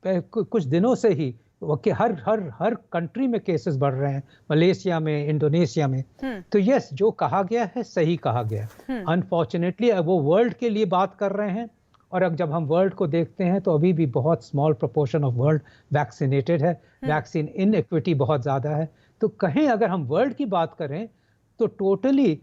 कुछ दिनों से ही हर कंट्री में केसेस बढ़ रहे हैं, मलेशिया में, इंडोनेशिया में। तो यस, जो कहा गया है सही कहा गया। अनफॉर्चुनेटली वो वर्ल्ड के लिए बात कर रहे हैं, और अब जब हम वर्ल्ड को देखते हैं तो अभी भी बहुत small proportion of world vaccinated है, वैक्सीन इनइक्विटी बहुत ज़्यादा है। तो कहें अगर हम वर्ल्ड की बात करें तो टोटली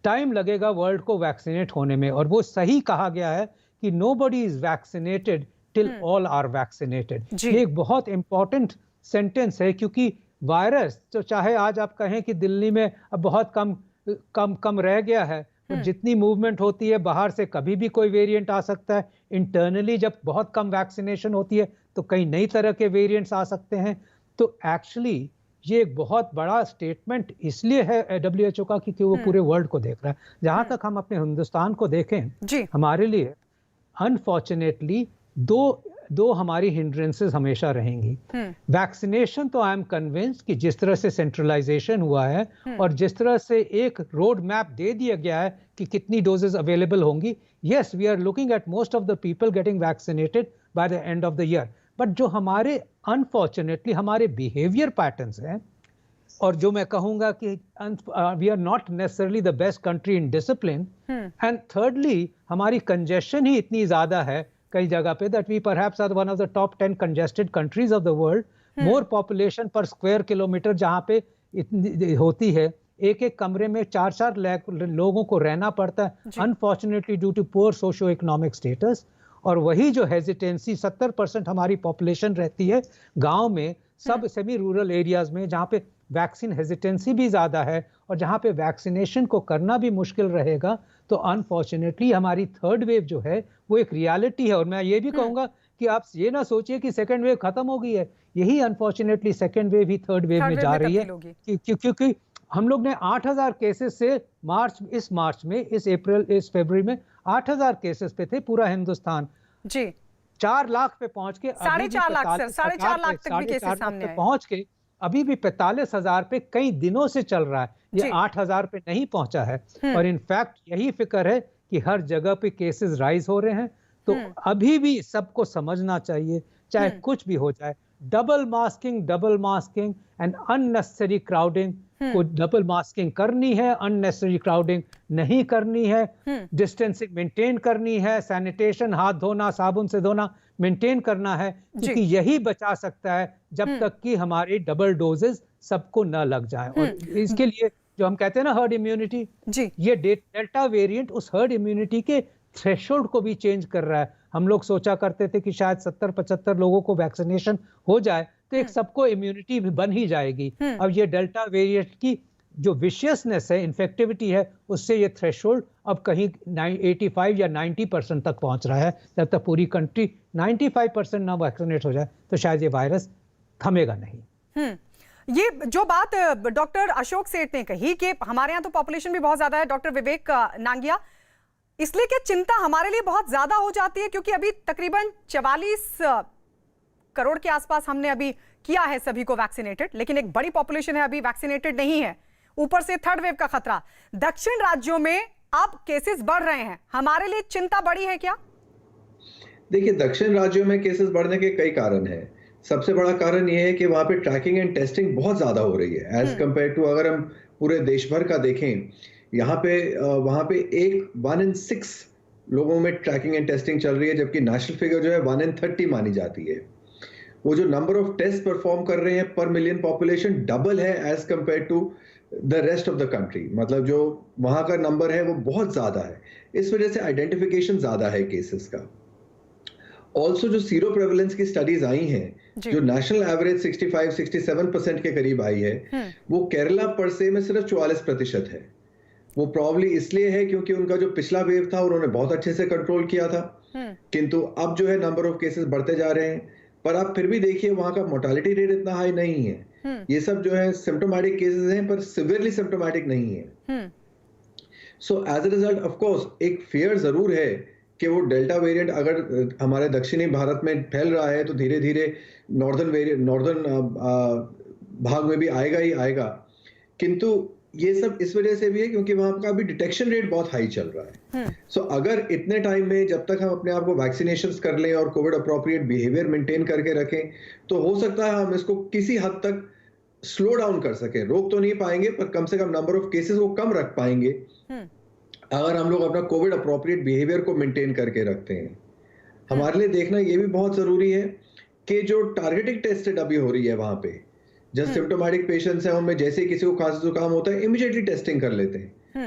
टाइम लगेगा वर्ल्ड को वैक्सीनेट होने में, और वो सही कहा गया है कि nobody is vaccinated till all are vaccinated. ये एक बहुत इंपॉर्टेंट सेंटेंस है, क्योंकि वायरस तो चाहे आज आप कहें कि दिल्ली में अब बहुत कम रह गया है, तो जितनी मूवमेंट होती है बाहर से कभी भी कोई वेरिएंट आ सकता है। इंटरनली जब बहुत कम वैक्सीनेशन होती है तो कई नई तरह के वेरिएंट्स आ सकते हैं। तो एक्चुअली ये एक बहुत बड़ा स्टेटमेंट इसलिए है WHO का कि वो पूरे वर्ल्ड को देख रहा है। जहां तक हम अपने हिंदुस्तान को देखें, हमारे लिए अनफॉर्चुनेटली दो हमारी हिंड्रेंसेस हमेशा रहेंगी। वैक्सीनेशन तो आई एम कन्विंस्ड कि जिस तरह से सेंट्रलाइजेशन हुआ है और जिस तरह से एक रोड मैप दे दिया गया है कि कितनी डोजेस अवेलेबल होंगी, yes we are looking at most of the people getting vaccinated by the end of the year. But जो हमारे अनफॉर्चुनेटली हमारे बिहेवियर पैटर्न्स हैं, और जो मैं कहूंगा कि we are not necessarily the best country in discipline, and thirdly हमारी कंजेशन ही इतनी ज्यादा है कई जगह पे that we perhaps are one of the top 10 congested countries of the world, more population per square kilometer जहाँ पे इतनी होती है, एक कमरे में 4-4 लाख लोगों को रहना पड़ता है, unfortunately due to poor socio-economic status। और वही जो हेजिटेंसी 70% हमारी पॉपुलेशन रहती है गांव में, सब सेमी रूरल एरियाज में, जहाँ पे वैक्सीन हेजिटेंसी भी ज्यादा है और जहाँ पे वैक्सीनेशन को करना भी मुश्किल रहेगा। तो अनफॉर्चुनेटली हमारी थर्ड वेव जो है वो एक रियलिटी है। और मैं ये भी कहूंगा कि आप ये ना सोचिए कि सेकेंड वेव खत्म हो गई है, यही अनफॉर्चुनेटली सेकेंड वेव ही थर्ड वेव में जा रही है, क्योंकि हम लोग ने 8000 केसेस से इस फरवरी में 8000 केसेस पे थे पूरा हिंदुस्तान जी, 4 लाख पे पहुंच के 4.5 लाख तक भी केसेस सामने आए, पहुंच के अभी भी 45,000 पे कई दिनों से चल रहा है, ये 8,000 पे नहीं पहुंचा है। और इनफैक्ट यही फिक्र है कि हर जगह पे केसेस राइज हो रहे हैं। तो अभी भी सबको समझना चाहिए, चाहे कुछ भी हो जाए, double masking and unnecessary crowding को डबल मास्किंग करनी है, अननेसेसरी क्राउडिंग नहीं करनी है, डिस्टेंसिंग मेंटेन करनी है, सैनिटेशन, हाथ धोना, साबुन से धोना मेंटेन करना है, क्योंकि यही बचा सकता है जब तक कि हमारे डबल डोजेस सबको न लग जाए। और इसके लिए जो हम कहते हैं ना हर्ड इम्यूनिटी, ये डेल्टा वेरिएंट उस हर्ड इम्यूनिटी के थ्रेशोल्ड को भी चेंज कर रहा है। हम लोग सोचा करते थे कि शायद 70-75 लोगों को वैक्सीनेशन हो जाए तो एक सबको इम्यूनिटी बन ही जाएगी। अब ये डेल्टा वेरिएंट की जो विशियसनेस है, इन्फेक्टिविटी है, उससे ये थ्रेशोल्ड अब कहीं 85 या 90% तक पहुंच रहा है। जब तक पूरी कंट्री 95% ना वैक्सीनेट हो जाए तो शायद ये वायरस थमेगा नहीं। ये जो बात डॉक्टर अशोक सेठ ने कही कि हमारे यहाँ तो पॉपुलेशन भी बहुत ज्यादा है, डॉक्टर विवेक नांगिया, इसलिए कि चिंता हमारे लिए बहुत ज्यादा हो जाती है, क्योंकि अभी तकरीबन 44 करोड़ के आसपास हमने अभी किया है सभी को वैक्सीनेटेड, लेकिन एक बड़ी पॉपुलेशन है अभी वैक्सीनेटेड नहीं है, ऊपर से थर्ड वेव का खतरा। दक्षिण राज्यों में अब केसेस बढ़ रहे हैं, हमारे लिए चिंता बड़ी है क्या? देखिए, दक्षिण राज्यों में केसेस बढ़ने के कई कारण हैं। सबसे बड़ा कारण यह है कि वहां पे ट्रैकिंग एंड टेस्टिंग बहुत ज्यादा हो रही है एज कंपेयर टू अगर हम पूरे देश भर का देखें। यहाँ पे वहां पे 1 in 6 लोगों में ट्रैकिंग एंड टेस्टिंग चल रही है, जबकि नेशनल फिगर जो है 1 in 30 मानी जाती है। वो जो नंबर ऑफ टेस्ट परफॉर्म कर रहे हैं पर मिलियन पॉपुलेशन डबल है as compare to the rest of the country. मतलब जो वहां का नंबर है वो बहुत ज्यादा है, इस वजह से आइडेंटिफिकेशन ज्यादा है केसेस का। ऑल्सो जो सीरो प्रेवलेंस की स्टडीज आई हैं, जो नेशनल एवरेज 65-67% के करीब आई है, वो केरला पर से में सिर्फ 44% है। वो प्रॉब्ली इसलिए है क्योंकि उनका जो पिछला वेव था उन्होंने बहुत अच्छे से कंट्रोल किया था, किंतु अब जो है नंबर ऑफ केसेस बढ़ते जा रहे हैं। पर आप फिर भी देखिए वहां का मोर्टालिटी रेट इतना हाई नहीं है। ये सब जो है सिम्टोमेटिक केसेस हैं पर सिवियरली सिम्टोमेटिक नहीं है। So as a result of course एक फियर जरूर है कि वो डेल्टा वेरिएंट अगर हमारे दक्षिणी भारत में फैल रहा है तो धीरे धीरे नॉर्दर्न भाग में भी आएगा ही आएगा। किंतु ये सब इस वजह से भी है क्योंकि वहां का अभी डिटेक्शन रेट बहुत हाई चल रहा है। सो अगर इतने टाइम में जब तक हम अपने आप को वैक्सीनेशन कर लें और कोविड अप्रोप्रिएट बिहेवियर मेंटेन करके रखें तो हो सकता है हम इसको किसी हद तक स्लो डाउन कर सकें। रोक तो नहीं पाएंगे पर कम से कम नंबर ऑफ केसेस को कम रख पाएंगे अगर हम लोग अपना कोविड अप्रोप्रिएट बिहेवियर को मेंटेन करके रखते हैं। हमारे लिए देखना ये भी बहुत जरूरी है कि जो टारगेटिंग टेस्टेड अभी हो रही है वहां पे जो सिम्टोमेटिक पेशेंट्स हैं उनमें जैसे ही किसी को खांसी जुकाम होता है इमीडिएटली टेस्टिंग कर लेते हैं।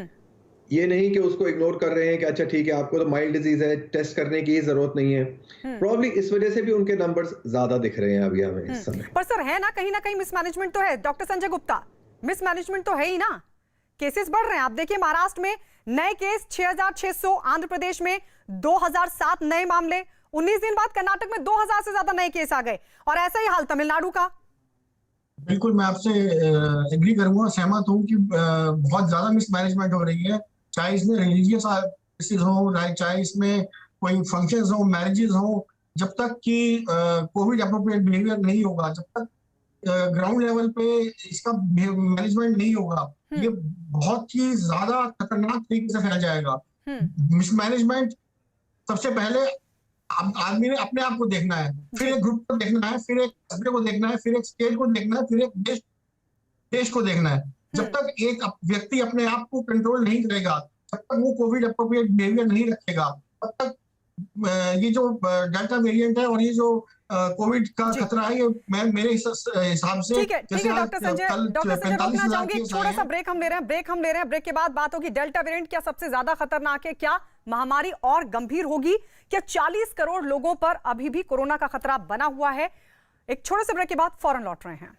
ये नहीं कि उसको इग्नोर कर रहे हैं कि अच्छा ठीक है आपको तो माइल्ड डिजीज है, टेस्ट करने की जरूरत नहीं है। प्रॉब्ली इस वजह से भी उनके नंबर्स ज्यादा दिख रहे हैं अभी हमें इस समय। पर सर है ना कहीं मिसमैनेजमेंट तो है। डॉक्टर संजय गुप्ता, मिसमैनेजमेंट तो है ही ना। केसेस बढ़ रहे हैं, आप देखिए महाराष्ट्र में नए केस 6600, आंध्र प्रदेश में 2007 नए मामले, 19 दिन बाद कर्नाटक में 2000 से ज्यादा नए केस आ गए और ऐसा ही हाल तमिलनाडु का। बिल्कुल मैं आपसे एग्री करूंगा, सहमत हूं कि बहुत ज्यादा मिसमैनेजमेंट हो रही है, चाहे इसमें रिलीजियस केसेस हो, चाहे इसमें कोई फंक्शंस हो, मैरिजेस हो। जब तक कि कोविड अप्रोप्रिएट बिहेवियर नहीं होगा, जब तक ग्राउंड लेवल पे इसका मैनेजमेंट नहीं होगा, ये बहुत ही ज्यादा खतरनाक तरीके से फैल जाएगा। मिसमैनेजमेंट सबसे पहले आदमी ने अपने आप को देखना है, फिर एक ग्रुप को देखना है, फिर एक कस्बे को देखना है, फिर एक स्टेट को देखना है, फिर एक देश को देखना है। जब तक एक व्यक्ति अपने आप को कंट्रोल नहीं करेगा, जब तक वो कोविड अप्रोप्रिएट बिहेवियर नहीं रखेगा, तब तक ये जो डेल्टा वेरिएंट है और ये जो कोविड का खतरा है, ये मेरे हिसाब से ठीक है डॉक्टर संजय रोकना चाहूंगी। छोटा सा ब्रेक हम ले रहे हैं, ब्रेक के बाद बात होगी। डेल्टा वेरिएंट क्या सबसे ज्यादा खतरनाक है? क्या महामारी और गंभीर होगी? क्या 40 करोड़ लोगों पर अभी भी कोरोना का खतरा बना हुआ है? एक छोटे से ब्रेक के बाद फौरन लौट रहे हैं।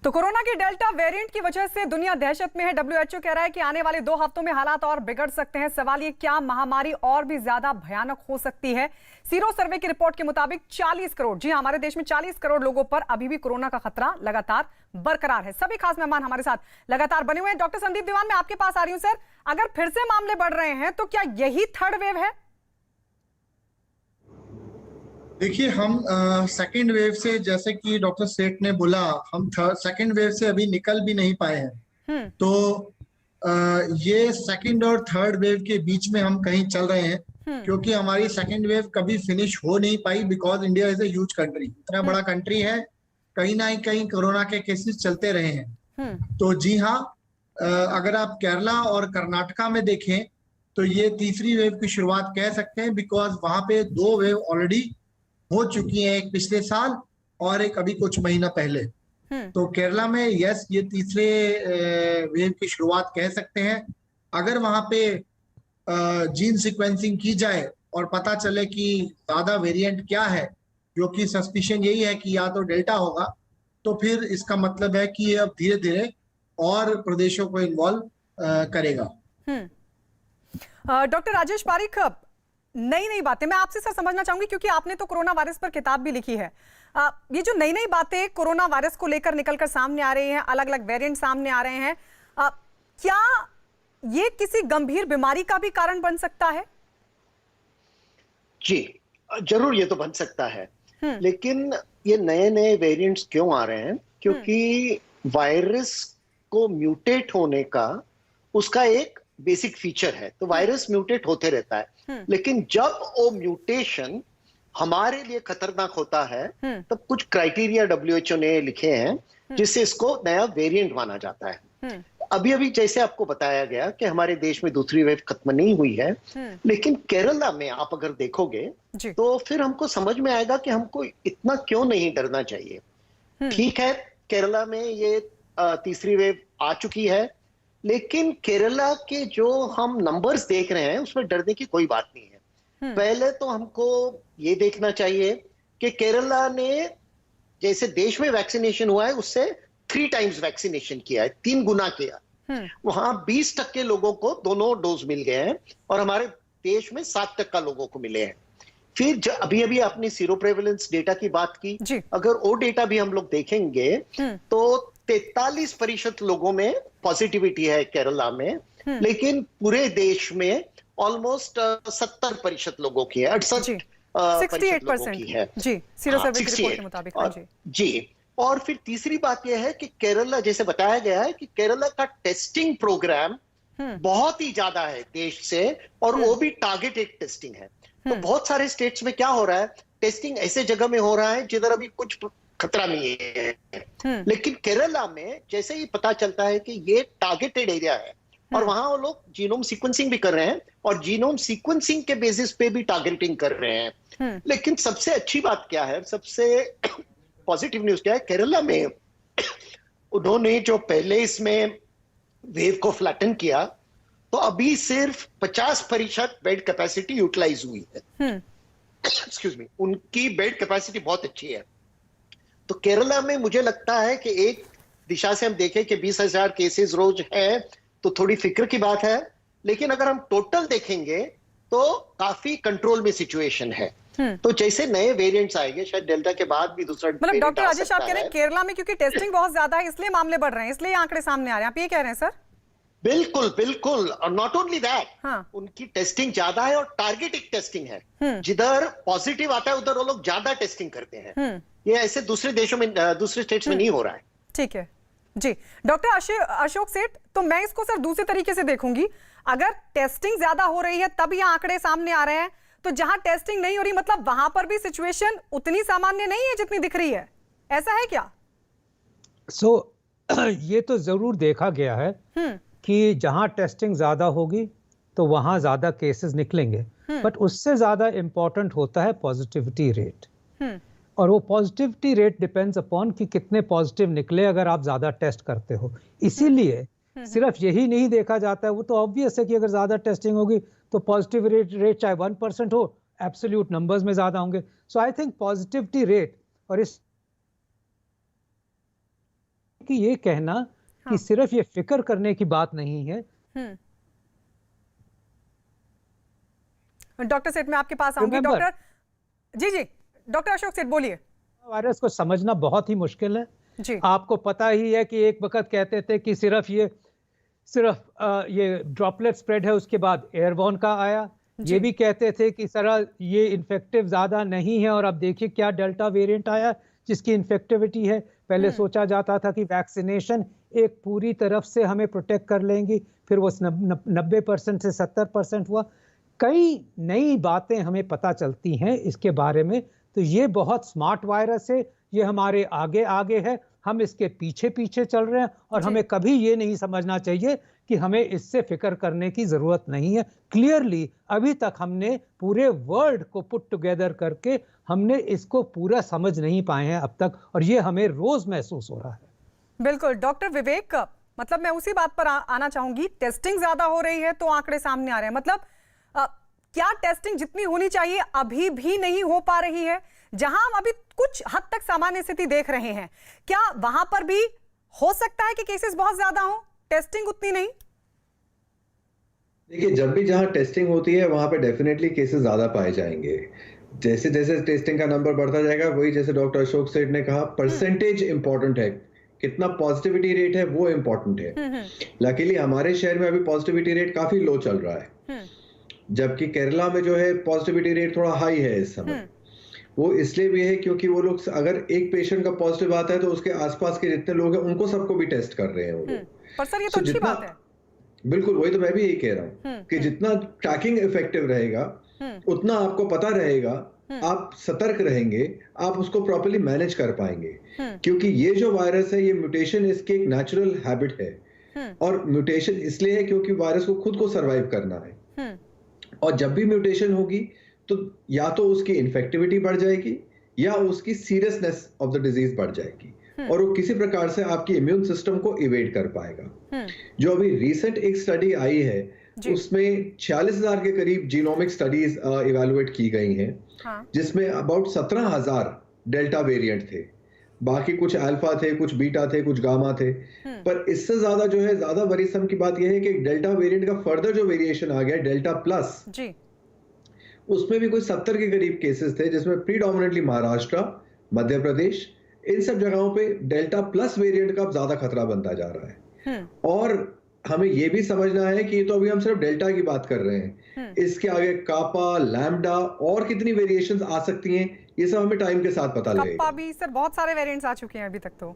तो कोरोना के डेल्टा वेरिएंट की वजह से दुनिया दहशत में है। WHO कह रहा है कि आने वाले 2 हफ्तों में हालात और बिगड़ सकते हैं। सवाल ये, क्या महामारी और भी ज्यादा भयानक हो सकती है? सीरो सर्वे की रिपोर्ट के मुताबिक 40 करोड़, जी हमारे देश में 40 करोड़ लोगों पर अभी भी कोरोना का खतरा लगातार बरकरार है। सभी खास मेहमान हमारे साथ लगातार बने हुए हैं। डॉक्टर संदीप दीवान, मैं आपके पास आ रही हूं। सर, अगर फिर से मामले बढ़ रहे हैं तो क्या यही थर्ड वेव है? देखिए, हम सेकेंड वेव से, जैसे कि डॉक्टर सेठ ने बोला, हम सेकेंड वेव से अभी निकल भी नहीं पाए हैं। तो ये सेकेंड और थर्ड वेव के बीच में हम कहीं चल रहे हैं, क्योंकि हमारी सेकेंड वेव कभी फिनिश हो नहीं पाई, because India is a huge country. इतना बड़ा कंट्री है, कहीं ना कहीं कोरोना के केसेस चलते रहे हैं। तो जी हाँ, अगर आप केरला और कर्नाटका में देखें तो ये तीसरी वेव की शुरुआत कह सकते हैं, बिकॉज वहां पे 2 वेव ऑलरेडी हो चुकी है, एक पिछले साल और एक अभी कुछ महीना पहले। तो केरला में यस, ये तीसरे वेव की शुरुआत कह सकते हैं। अगर वहां पे जीन सीक्वेंसिंग की जाए और पता चले कि ज्यादा वेरिएंट क्या है, जो कि सस्पिशन यही है कि या तो डेल्टा होगा, तो फिर इसका मतलब है कि ये अब धीरे धीरे और प्रदेशों को इन्वॉल्व करेगा। डॉक्टर राजेश पारीख, नई बातें मैं आपसे सर समझना चाहूंगी, क्योंकि आपने तो कोरोना वायरस पर किताब भी लिखी है। ये जो नई बातें कोरोना वायरस को लेकर निकलकर सामने आ रही हैं, अलग अलग वेरिएंट सामने आ रहे हैं, क्या ये किसी गंभीर बीमारी का भी कारण बन सकता है? जी जरूर, ये तो बन सकता है। लेकिन ये नए वेरिएंट्स क्यों आ रहे हैं? क्योंकि वायरस को म्यूटेट होने का उसका एक बेसिक फीचर है। तो वायरस म्यूटेट होते रहता है, लेकिन जब वो म्यूटेशन हमारे लिए खतरनाक होता है तब कुछ क्राइटेरिया डब्ल्यूएचओ ने लिखे हैं जिससे इसको नया वेरिएंट माना जाता है। अभी अभी जैसे आपको बताया गया कि हमारे देश में दूसरी वेव खत्म नहीं हुई है, लेकिन केरला में आप अगर देखोगे तो फिर हमको समझ में आएगा कि हमको इतना क्यों नहीं डरना चाहिए। ठीक है, केरला में ये तीसरी वेव आ चुकी है, लेकिन केरला के जो हम नंबर्स देख रहे हैं उसमें डरने की कोई बात नहीं है। पहले तो हमको ये देखना चाहिए कि केरला ने जैसे देश में वैक्सीनेशन हुआ है उससे 3 टाइम्स वैक्सीनेशन किया है, 3 गुना किया। वहां 20% लोगों को दोनों डोज मिल गए हैं और हमारे देश में 7% लोगों को मिले हैं। फिर अभी अभी आपने सीरो प्रेवलेंस डेटा की बात की, अगर वो डेटा भी हम लोग देखेंगे तो 43% लोगों में पॉजिटिविटी है केरला में, लेकिन पूरे देश में ऑलमोस्ट 70% लोगों की है, 68% लोगों की है जी, सीरो सर्वे की रिपोर्ट के मुताबिक। हाँ जी। और फिर तीसरी बात यह है कि केरला, जैसे बताया गया है कि केरला का टेस्टिंग प्रोग्राम बहुत ही ज्यादा है देश से, और वो भी टारगेटेड टेस्टिंग है। तो बहुत सारे स्टेट्स में क्या हो रहा है, टेस्टिंग ऐसे जगह में हो रहा है जिधर अभी कुछ खतरा नहीं है, लेकिन केरला में जैसे ही पता चलता है कि ये टारगेटेड एरिया है और वहां वो लोग जीनोम सीक्वेंसिंग भी कर रहे हैं और जीनोम सीक्वेंसिंग के बेसिस पे भी टारगेटिंग कर रहे हैं। लेकिन सबसे अच्छी बात क्या है, सबसे पॉजिटिव न्यूज क्या है, केरला में उन्होंने जो पहले इसमें वेव को फ्लैटन किया तो अभी सिर्फ 50% बेड कैपेसिटी यूटिलाइज हुई है। एक्सक्यूज मी, उनकी बेड कैपेसिटी बहुत अच्छी है। तो केरला में मुझे लगता है कि एक दिशा से हम देखें कि 20,000 केसेस रोज हैं तो थोड़ी फिक्र की बात है, लेकिन अगर हम टोटल देखेंगे तो काफी कंट्रोल में सिचुएशन है। तो जैसे नए वेरिएंट्स आएंगे, शायद डेल्टा के बाद भी दूसरा, मतलब डॉक्टर राजेश आप कह रहे हैं केरला में क्योंकि टेस्टिंग बहुत ज्यादा है इसलिए मामले बढ़ रहे हैं, इसलिए आंकड़े सामने आ रहे हैं, आप ये कह रहे हैं सर? बिल्कुल बिल्कुल, और नॉट ओनली दैट, उनकी टेस्टिंग ज्यादा है और टारगेटेड टेस्टिंग है। जिधर पॉजिटिव आता है उधर वो लोग ज्यादा टेस्टिंग करते हैं। ये ऐसे दूसरे देशों में, दूसरे स्टेट्स में नहीं हो रहा है। ठीक है जी। डॉक्टर अशोक सेठ, तो मैं इसको सर दूसरे तरीके से देखूंगी, अगर टेस्टिंग ज्यादा हो रही है तब ये आंकड़े सामने आ रहे हैं, तो जहां टेस्टिंग नहीं हो रही मतलब वहां पर भी सिचुएशन उतनी सामान्य नहीं है जितनी दिख रही है, ऐसा है क्या? ये तो जरूर देखा गया है कि जहां टेस्टिंग ज्यादा होगी तो वहां ज्यादा केसेस निकलेंगे, बट उससे ज्यादा इंपॉर्टेंट होता है पॉजिटिविटी रेट। और वो पॉजिटिविटी रेट डिपेंड्स अपॉन कि कितने पॉजिटिव निकले अगर आप ज्यादा टेस्ट करते हो। इसीलिए सिर्फ यही नहीं देखा जाता है, वो तो ऑब्वियस है कि अगर ज्यादा टेस्टिंग होगी तो पॉजिटिव रेट चाहे 1% हो, एब्सोल्यूट नंबर्स में ज्यादा होंगे। सो आई थिंक पॉजिटिविटी रेट और इस कि ये कहना कि सिर्फ ये फिक्र करने की बात नहीं है। डॉक्टर सेठ मैं आपके पास आऊंगी। डॉक्टर जी, डॉक्टर अशोक सेठ बोलिए। वायरस को समझना बहुत ही मुश्किल है जी। आपको पता ही है कि एक वक्त कहते थे कि सिर्फ ये ड्रॉपलेट स्प्रेड है, उसके बाद एयरबॉर्न का आया, ये भी कहते थे कि सर ये इन्फेक्टिव ज्यादा नहीं है, और अब देखिए क्या डेल्टा वेरिएंट आया जिसकी इन्फेक्टिविटी है। पहले सोचा जाता था कि वैक्सीनेशन एक पूरी तरफ से हमें प्रोटेक्ट कर लेंगी, फिर वो 90% से 70% हुआ। कई नई बातें हमें पता चलती हैं इसके बारे में। तो ये बहुत स्मार्ट वायरस है, ये हमारे आगे आगे है, हम इसके पीछे पीछे चल रहे हैं, और हमें कभी ये नहीं समझना चाहिए कि हमें इससे फिक्र करने की जरूरत नहीं है। क्लियरली अभी तक हमने पूरे वर्ल्ड को पुट टुगेदर करके हमने इसको पूरा समझ नहीं पाए हैं अब तक, और ये हमें रोज महसूस हो रहा है। बिल्कुल डॉक्टर विवेक, मतलब मैं उसी बात पर आना चाहूंगी, टेस्टिंग ज्यादा हो रही है तो आंकड़े सामने आ रहे हैं, मतलब क्या टेस्टिंग जितनी होनी चाहिए अभी भी नहीं हो पा रही है? जहां हम अभी कुछ हद तक सामान्य स्थिति देख रहे हैं, क्या वहां पर भी हो सकता है कि केसेस बहुत ज्यादा हो, टेस्टिंग उतनी नहीं? देखिए, जब भी जहां टेस्टिंग होती है वहां पे डेफिनेटली केसेस ज्यादा पाए जाएंगे। जैसे जैसे टेस्टिंग का नंबर बढ़ता जाएगा, वही जैसे डॉक्टर अशोक सेठ ने कहा, परसेंटेज इंपॉर्टेंट है, कितना पॉजिटिविटी रेट है वो इंपॉर्टेंट है। लकीली हमारे शहर में अभी पॉजिटिविटी रेट काफी लो चल रहा है, जबकि केरला में जो है पॉजिटिविटी रेट थोड़ा हाई है इस समय। वो इसलिए भी है क्योंकि वो लोग, अगर एक पेशेंट का पॉजिटिव आता है तो उसके आसपास के जितने लोग हैं उनको सबको भी टेस्ट कर रहे हैं वो लोग। पर सर ये तो अच्छी बात है। बिल्कुल, वही तो मैं भी यही कह रहा हूँ कि जितना ट्रैकिंग इफेक्टिव रहेगा उतना आपको पता रहेगा, आप सतर्क रहेंगे, आप उसको प्रॉपर्ली मैनेज कर पाएंगे। क्योंकि ये जो वायरस है, ये म्यूटेशन इसकी एक नेचुरल हैबिट है, और म्यूटेशन इसलिए है क्योंकि वायरस को खुद को सरवाइव करना है। और जब भी म्यूटेशन होगी तो या तो उसकी इन्फेक्टिविटी बढ़ जाएगी या उसकी सीरियसनेस ऑफ द डिजीज बढ़ जाएगी, और वो किसी प्रकार से आपकी इम्यून सिस्टम को इवेड कर पाएगा। जो अभी रिसेंट एक स्टडी आई है उसमें 46,000 के करीब जीनोमिक स्टडीज इवैल्यूएट की गई हैं, जिसमें अबाउट 17,000 डेल्टा वेरिएंट थे, बाकी कुछ अल्फा थे, कुछ बीटा थे, कुछ गामा थे। पर इससे ज्यादा जो है, ज्यादा वरीसम की बात यह है कि डेल्टा वेरिएंट का फर्दर जो वेरिएशन आ गया डेल्टा प्लस, उसमें भी कुछ 70 के करीब केसेस थे, जिसमें प्रीडोमिनेंटली महाराष्ट्र, मध्य प्रदेश, इन सब जगहों पे डेल्टा प्लस वेरिएंट का ज्यादा खतरा बनता जा रहा है। और हमें यह भी समझना है कि ये तो अभी हम सिर्फ डेल्टा की बात कर रहे हैं, इसके आगे कापा, लैम्डा और कितनी वेरिएशंस आ सकती हैं, ये सब हमें टाइम के साथ पता लगेगा। कापा भी सर बहुत सारे वेरिएंट्स आ चुके हैं अभी तक तो।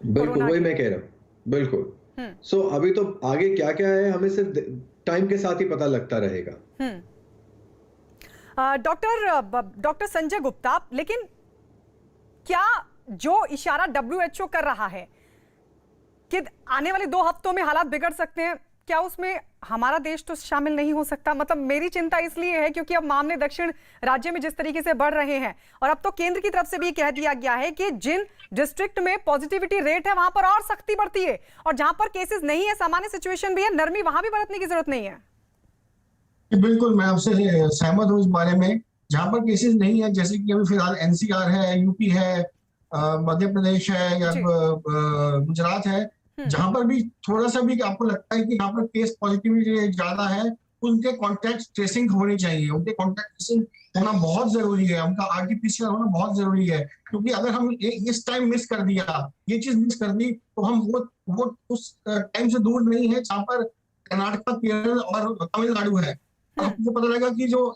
बिल्कुल, वही मैं कह रहा हूँ, बिल्कुल। सो अभी तो आगे क्या क्या है हमें सिर्फ टाइम के साथ ही पता लगता रहेगा। डॉक्टर संजय गुप्ता, लेकिन क्या जो इशारा WHO कर रहा है कि आने वाले 2 हफ्तों में हालात बिगड़ सकते हैं, क्या उसमें हमारा देश तो शामिल नहीं हो सकता? मतलब मेरी चिंता इसलिए है क्योंकि अब मामले दक्षिण राज्य में जिस तरीके से बढ़ रहे हैं, और अब तो केंद्र की तरफ से भी कह दिया गया है कि जिन डिस्ट्रिक्ट में पॉजिटिविटी रेट है वहां पर और सख्ती बढ़ती है, और जहां पर केसेस नहीं है, सामान्य सिचुएशन भी है, नरमी वहां भी बरतने की जरूरत नहीं है। बिल्कुल, मैं आपसे सहमत हूँ इस बारे में। जहां पर केसेस नहीं है, जैसे कि अभी फिलहाल NCR है, यूपी है, मध्य प्रदेश है या गुजरात है, जहां पर भी थोड़ा सा भी आपको लगता है कि यहाँ पर केस पॉजिटिविटी ज्यादा है, उनके कॉन्टैक्ट ट्रेसिंग होनी चाहिए, उनके कॉन्टैक्ट ट्रेसिंग होना बहुत जरूरी है, उनका RT-PCR होना बहुत जरूरी है। क्योंकि अगर हम इस टाइम मिस कर दिया, ये चीज मिस कर दी, तो हम वो उस टाइम से दूर नहीं है जहाँ पर कर्नाटक, केरल और तमिलनाडु है। आपको पता लगा कि जो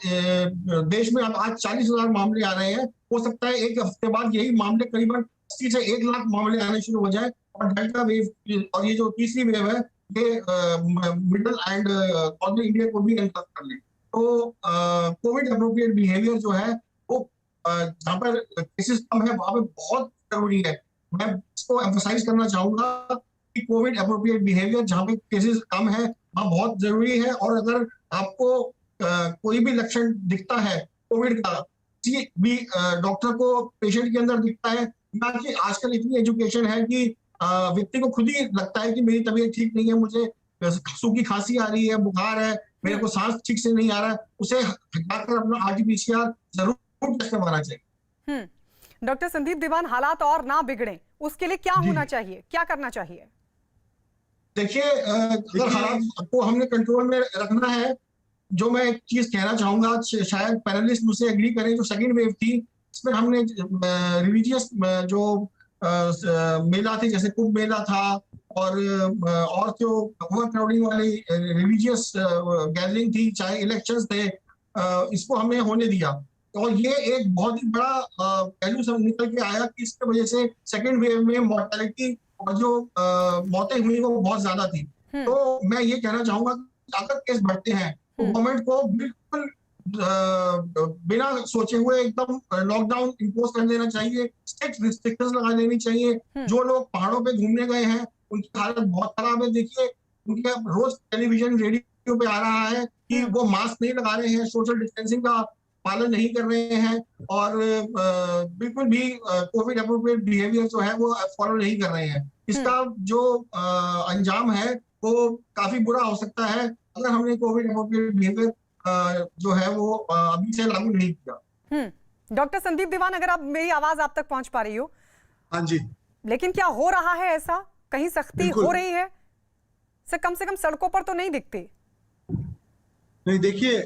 देश में अब आज 40,000 मामले आ रहे हैं, हो सकता है एक हफ्ते बाद यही मामले करीबन 80 से 1 लाख मामले आने शुरू हो जाए, और डेल्टा वेव और ये जो तीसरी वेव है ये मिडल एंड नॉर्दर्न इंडिया को भी एंटर कर ले। तो कोविड अप्रोप्रिएट बिहेवियर जो है वो जहाँ पर केसेस कम है वहां पे बहुत जरूरी है। मैं इसको एम्फसाइज करना चाहूंगा कि कोविड अप्रोप्रिएट बिहेवियर जहाँ पे केसेस कम है वहाँ बहुत जरूरी है। और अगर आपको कोई भी लक्षण दिखता है कोविड का, किसी भी डॉक्टर को पेशेंट के अंदर दिखता है, ना कि आजकल इतनी एजुकेशन है कि व्यक्ति को खुद ही लगता है कि मेरी तबीयत ठीक नहीं है, मुझे सूखी खांसी आ रही है, बुखार है, मेरे को सांस ठीक से नहीं आ रहा है, उसे जाकर अपना RT-PCR जरूर टेस्ट करवाना चाहिए। डॉक्टर संदीप दीवान, हालात और ना बिगड़े उसके लिए क्या होना चाहिए, क्या करना चाहिए? देखिए, अगर हालात को हमने कंट्रोल में रखना है, जो मैं एक चीज कहना चाहूंगा, शायद पैनलिस्ट मुझसे एग्री करें, जो सेकंड वेव थी इसमें हमने रिलीजियस जो मेला थे, जैसे कुंभ मेला था, और जो ओवर क्राउडिंग वाली रिलीजियस गैदरिंग थी, चाहे इलेक्शंस थे, इसको हमने होने दिया। और ये एक बहुत ही बड़ा पहलू सब निकल के आया कि इसकी वजह से सेकंड वेव में मोर्टेलिटी और जो मौतें हुई वो बहुत ज्यादा थी। तो मैं ये कहना चाहूंगा कि अगर केस बढ़ते हैं तो गवर्नमेंट को बिल्कुल बिना सोचे हुए एकदम लॉकडाउन इंपोज कर देना चाहिए, स्ट्रिक्ट रिस्ट्रिक्शंस लगा देनी चाहिए। जो लोग पहाड़ों पे घूमने गए हैं उनकी हालत बहुत खराब है। देखिए, उनके रोज टेलीविजन, रेडियो पे आ रहा है कि वो मास्क नहीं लगा रहे हैं, सोशल डिस्टेंसिंग का पालन नहीं कर रहे हैं, और बिल्कुल भी कोविड अप्रोप्रिएट बिहेवियर जो है वो फॉलो नहीं कर रहे हैं। इसका जो अंजाम है वो काफी बुरा हो सकता है अगर हमने कोविड अप्रोप्रिएट बिहेवियर जो है वो अभी से लागू नहीं किया। डॉक्टर संदीप दीवान, अगर आप मेरी आवाज आप तक पहुंच पा रही हो? हाँ जी। लेकिन क्या हो रहा है ऐसा, कहीं सख्ती हो रही है? से कम सड़कों पर तो नहीं दिखती। नहीं, देखिए,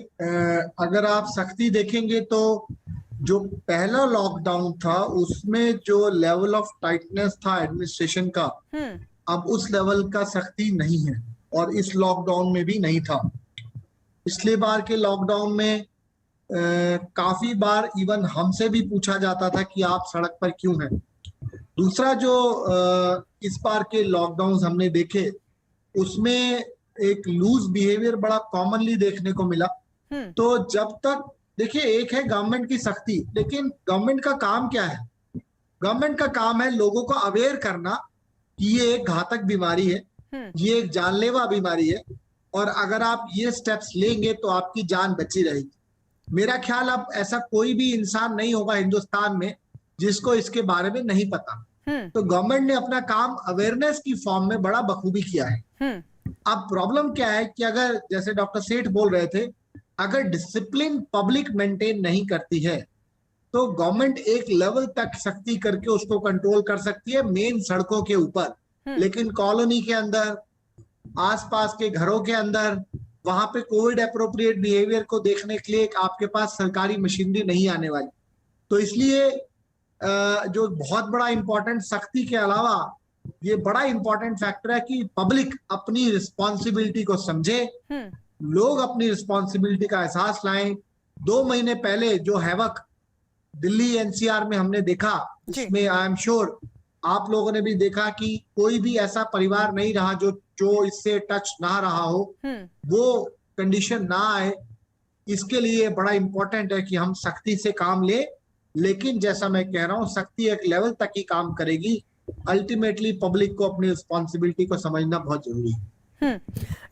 अगर आप सख्ती देखेंगे तो जो पहला लॉकडाउन था उसमें जो लेवल ऑफ टाइटनेस था एडमिनिस्ट्रेशन का, अब उस लेवल का सख्ती नहीं है, और इस लॉकडाउन में भी नहीं था। पिछले बार के लॉकडाउन में काफी बार इवन हमसे भी पूछा जाता था कि आप सड़क पर क्यों हैं। दूसरा, जो इस बार के लॉकडाउन हमने देखे उसमें एक लूज बिहेवियर बड़ा कॉमनली देखने को मिला। तो जब तक देखिए, एक है गवर्नमेंट की सख्ती, लेकिन गवर्नमेंट का काम क्या है? गवर्नमेंट का काम है लोगों को अवेयर करना कि ये एक घातक बीमारी है, ये एक जानलेवा बीमारी है, और अगर आप ये स्टेप्स लेंगे तो आपकी जान बची रहेगी। मेरा ख्याल अब ऐसा कोई भी इंसान नहीं होगा हिंदुस्तान में जिसको इसके बारे में नहीं पता। तो गवर्नमेंट ने अपना काम अवेयरनेस की फॉर्म में बड़ा बखूबी किया है। अब प्रॉब्लम क्या है कि अगर, जैसे डॉक्टर सेठ बोल रहे थे, अगर डिसिप्लिन पब्लिक मेंटेन नहीं करती है तो गवर्नमेंट एक लेवल तक सख्ती करके उसको कंट्रोल कर सकती है मेन सड़कों के ऊपर, लेकिन कॉलोनी के अंदर, आसपास के घरों के अंदर, वहां पे कोविड एप्रोप्रिएट बिहेवियर को देखने के लिए आपके पास सरकारी मशीनरी नहीं आने वाली। तो इसलिए जो बहुत बड़ा इंपॉर्टेंट, सख्ती के अलावा ये बड़ा इंपॉर्टेंट फैक्टर है कि पब्लिक अपनी रिस्पॉन्सिबिलिटी को समझे, लोग अपनी रिस्पॉन्सिबिलिटी का एहसास लाएं। 2 महीने पहले जो हैवक दिल्ली एनसीआर में हमने देखा, इसमें आई एम श्योर आप लोगों ने भी देखा कि कोई भी ऐसा परिवार नहीं रहा जो इससे टच ना रहा हो, वो कंडीशन ना आए। इसके लिए बड़ा इंपॉर्टेंट है कि हम सख्ती से काम लें, लेकिन जैसा मैं कह रहा हूं, सख्ती एक लेवल तक ही काम करेगी। अल्टीमेटली पब्लिक को अपनी रिस्पॉन्सिबिलिटी को समझना बहुत जरूरी है।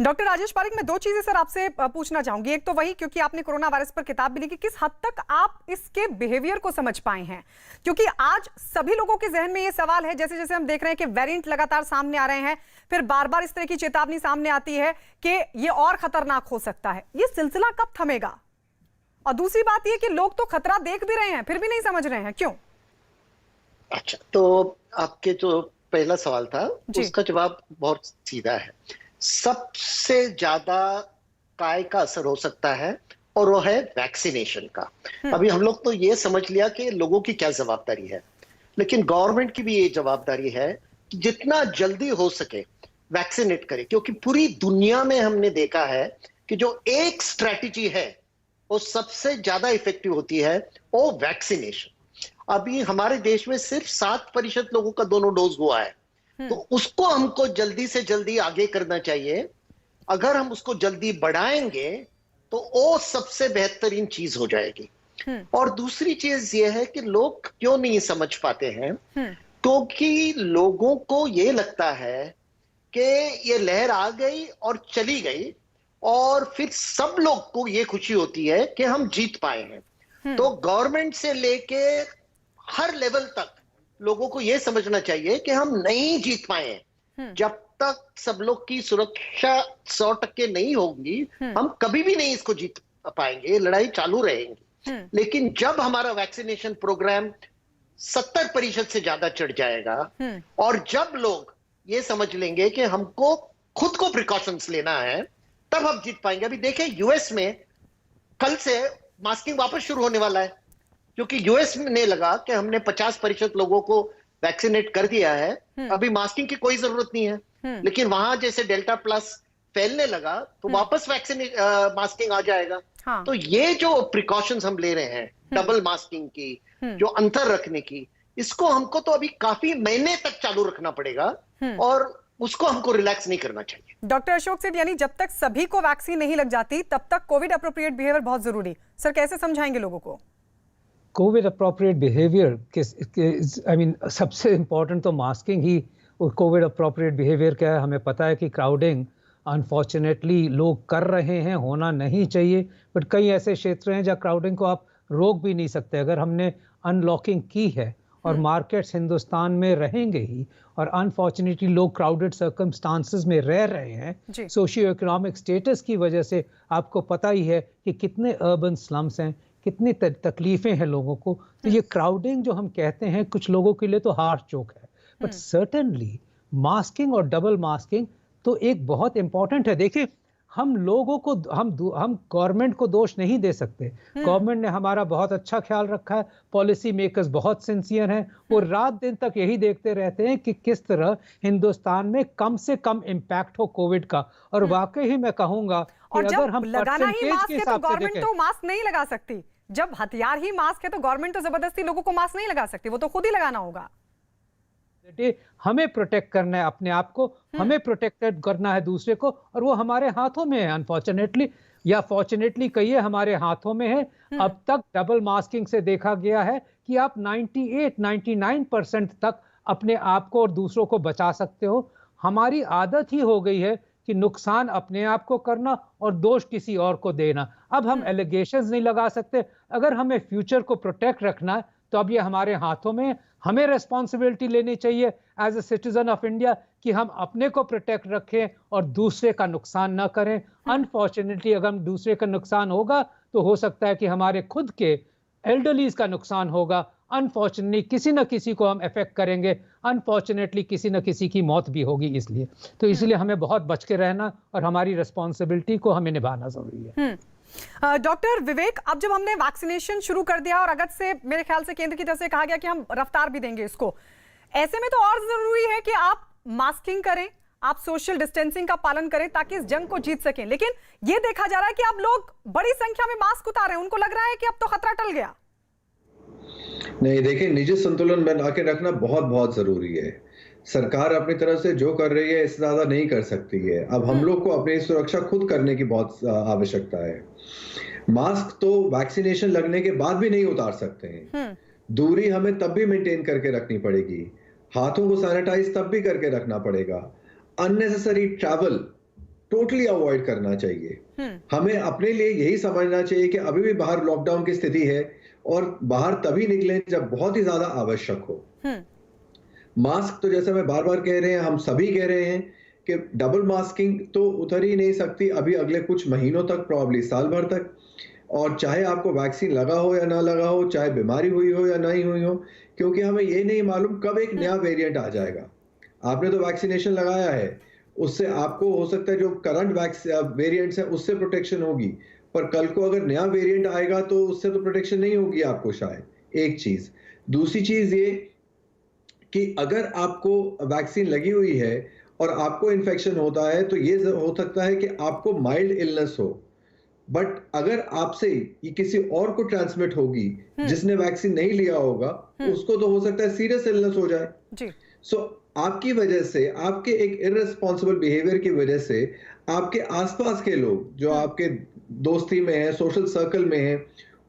डॉक्टर राजेश पारिक, मैं 2 चीजें सर आपसे पूछना चाहूंगी। एक तो वही, क्योंकि आपने कोरोना वायरस पर किताब भी लिखी, किस हद तक आप इसके बिहेवियर को समझ पाए हैं? क्योंकि आज सभी लोगों के जहन में ये सवाल है, जैसे जैसे हम देख रहे हैं कि वेरिएंट लगातार सामने आ रहे हैं, फिर बार बार इस तरह की चेतावनी सामने आती है कि ये और खतरनाक हो सकता है। ये सिलसिला कब थमेगा? और दूसरी बात ये कि लोग तो खतरा देख भी रहे हैं, फिर भी नहीं समझ रहे हैं, क्यों? अच्छा, तो आपके जो पहला सवाल था उसका जवाब बहुत सीधा है। सबसे ज्यादा काय का असर हो सकता है और वो है वैक्सीनेशन का। अभी हम लोग तो ये समझ लिया कि लोगों की क्या जवाबदारी है, लेकिन गवर्नमेंट की भी ये जवाबदारी है कि जितना जल्दी हो सके वैक्सीनेट करे, क्योंकि पूरी दुनिया में हमने देखा है कि जो एक स्ट्रैटेजी है वो सबसे ज्यादा इफेक्टिव होती है, वो वैक्सीनेशन। अभी हमारे देश में सिर्फ 7% लोगों का दोनों डोज हुआ है, तो उसको हमको जल्दी से जल्दी आगे करना चाहिए। अगर हम उसको जल्दी बढ़ाएंगे तो वो सबसे बेहतरीन चीज हो जाएगी। और दूसरी चीज ये है कि लोग क्यों नहीं समझ पाते हैं, क्योंकि लोगों को ये लगता है कि ये लहर आ गई और चली गई, और फिर सब लोग को ये खुशी होती है कि हम जीत पाए हैं। तो गवर्नमेंट से लेके हर लेवल तक लोगों को यह समझना चाहिए कि हम नहीं जीत पाए हैं। जब तक सब लोग की सुरक्षा 100% नहीं होगी, हम कभी भी नहीं इसको जीत पाएंगे। लड़ाई चालू रहेगी। लेकिन जब हमारा वैक्सीनेशन प्रोग्राम 70% से ज्यादा चढ़ जाएगा, और जब लोग ये समझ लेंगे कि हमको खुद को प्रिकॉशंस लेना है, तब हम जीत पाएंगे। अभी देखें, यूएस में कल से मास्किंग वापस शुरू होने वाला है, क्योंकि यूएस ने लगा कि हमने 50% लोगों को वैक्सीनेट कर दिया है, अभी मास्किंग की कोई जरूरत नहीं है। लेकिन वहां जैसे डेल्टा प्लस फैलने लगा तो वापस मास्किंग आ जाएगा। तो ये जो प्रिकॉशंस हम ले रहे हैं, डबल मास्किंग की, जो अंतर रखने की, इसको हमको तो अभी काफी महीने तक चालू रखना पड़ेगा, और उसको हमको रिलैक्स नहीं करना चाहिए। डॉक्टर अशोक सेठ, यानी जब तक सभी को वैक्सीन नहीं लग जाती तब तक कोविड एप्रोप्रिएट बिहेवियर बहुत जरूरी। सर, कैसे समझाएंगे लोगों को? Covid appropriate behaviour I mean सबसे इम्पोर्टेंट तो मास्किंग ही कोविड अप्रोप्रिएट बिहेवियर क्या है। हमें पता है कि क्राउडिंग अनफॉर्चुनेटली लोग कर रहे हैं, होना नहीं चाहिए, बट कई ऐसे क्षेत्र हैं जहाँ क्राउडिंग को आप रोक भी नहीं सकते। अगर हमने अनलॉकिंग की है और मार्केट्स हिंदुस्तान में रहेंगे ही, और अनफॉर्चुनेटली लोग क्राउडेड सर्कमस्टांसेस में रह रहे हैं सोशियो इकोनॉमिक स्टेटस की वजह से। आपको पता ही है कि कितने अर्बन स्लम्स हैं, कितनी तकलीफें हैं लोगों को। तो ये क्राउडिंग जो हम कहते हैं, कुछ लोगों के लिए तो हार्श जोक है, बट सर्टेनली मास्किंग और डबल मास्किंग तो एक बहुत इंपॉर्टेंट है। देखिए, हम लोगों को हम गवर्नमेंट को दोष नहीं दे सकते। गवर्नमेंट ने हमारा बहुत अच्छा ख्याल रखा है, पॉलिसी मेकर्स बहुत सिंसियर हैं, वो रात दिन तक यही देखते रहते हैं कि किस तरह हिंदुस्तान में कम से कम इम्पैक्ट हो कोविड का। और वाकई ही मैं कहूंगा कि अगर हम लगाना ही मास्क है तो गवर्नमेंट तो मास्क नहीं लगा सकती। जब हथियार ही मास्क है तो गवर्नमेंट तो जबरदस्ती लोगों को मास्क नहीं लगा सकती, वो तो खुद ही लगाना होगा। हमें प्रोटेक्ट करना है अपने आप को, हमें प्रोटेक्टेड करना है दूसरे को, और वो हमारे हाथों में है अनफॉर्चुनेटली, या फॉर्चुनेटली कहिए हमारे हाथों में है। अब तक डबल मास्किंग से देखा गया है कि आप 98-99% तक अपने आप को और दूसरों को बचा सकते हो। हमारी आदत ही हो गई है कि नुकसान अपने आप को करना और दोष किसी और को देना। अब हम एलिगेशंस नहीं लगा सकते। अगर हमें फ्यूचर को प्रोटेक्ट रखना है तो अब ये हमारे हाथों में है। हमें रेस्पॉन्सिबिलिटी लेनी चाहिए as a citizen of India कि हम अपने को प्रोटेक्ट रखें और दूसरे का नुकसान ना करें। अनफॉर्चुनेटली अगर हम दूसरे का नुकसान होगा तो हो सकता है कि हमारे खुद के एल्डरलीज का नुकसान होगा। अनफॉर्चुनेटली किसी न किसी को हम अफेक्ट करेंगे, अनफॉर्चुनेटली किसी न किसी की मौत भी होगी। इसलिए हमें बहुत बच के रहना और हमारी रिस्पॉन्सिबिलिटी को हमें निभाना जरूरी है। डॉक्टर विवेक, अब जब हमने वैक्सीनेशन शुरू कर दिया और अगस्त से मेरे ख्याल से केंद्र की तरफ से कहा गया कि हम रफ्तार भी देंगे इसको, ऐसे में तो और जरूरी है कि आप मास्किंग करें, आप सोशल डिस्टेंसिंग का पालन करें ताकि इस जंग को जीत सकें। लेकिन ये देखा जा रहा है कि अब लोग बड़ी संख्या में मास्क उतार रहे हैं, उनको लग रहा है कि अब तो खतरा टल गया। नहीं, देखिए, निजी संतुलन बना के रखना बहुत बहुत जरूरी है। सरकार अपनी तरफ से जो कर रही है इससे ज्यादा नहीं कर सकती है। अब हम लोग को अपनी सुरक्षा खुद करने की बहुत आवश्यकता है। मास्क तो वैक्सीनेशन लगने के बाद भी नहीं उतार सकते हैं। दूरी हमें तब भी मेंटेन करके रखनी पड़ेगी, हाथों को सैनिटाइज तब भी करके रखना पड़ेगा। अननेसेसरी ट्रैवल टोटली अवॉइड करना चाहिए। हमें अपने लिए यही समझना चाहिए कि अभी भी बाहर लॉकडाउन की स्थिति है और बाहर तभी निकलें जब बहुत ही ज्यादा आवश्यक हो। मास्क तो जैसे मैं बार बार कह रहे हैं, हम सभी कह रहे हैं कि डबल मास्किंग तो उतर ही नहीं सकती अभी अगले कुछ महीनों तक, प्रॉब्ली साल भर तक। और चाहे आपको वैक्सीन लगा हो या ना लगा हो, चाहे बीमारी हुई हो या नहीं हुई हो, क्योंकि हमें ये नहीं मालूम कब एक नया वेरिएंट आ जाएगा। आपने तो वैक्सीनेशन लगाया है, उससे आपको हो सकता है जो करंट वेरिएंट्स है उससे प्रोटेक्शन होगी, पर कल को अगर नया वेरिएंट आएगा तो उससे तो प्रोटेक्शन नहीं होगी आपको शायद। एक चीज। दूसरी चीज ये कि अगर आपको वैक्सीन लगी हुई है और आपको इन्फेक्शन होता है तो ये हो सकता है कि आपको माइल्ड इलनेस हो, बट अगर आपसे ये किसी और को ट्रांसमिट होगी जिसने वैक्सीन नहीं लिया होगा, उसको तो हो सकता है सीरियस इलनेस हो जाए जी। सो आपकी वजह से, आपके एक इररिस्पॉन्सिबल बिहेवियर की वजह से आपके आसपास के लोग जो आपके दोस्ती में है, सोशल सर्कल में है,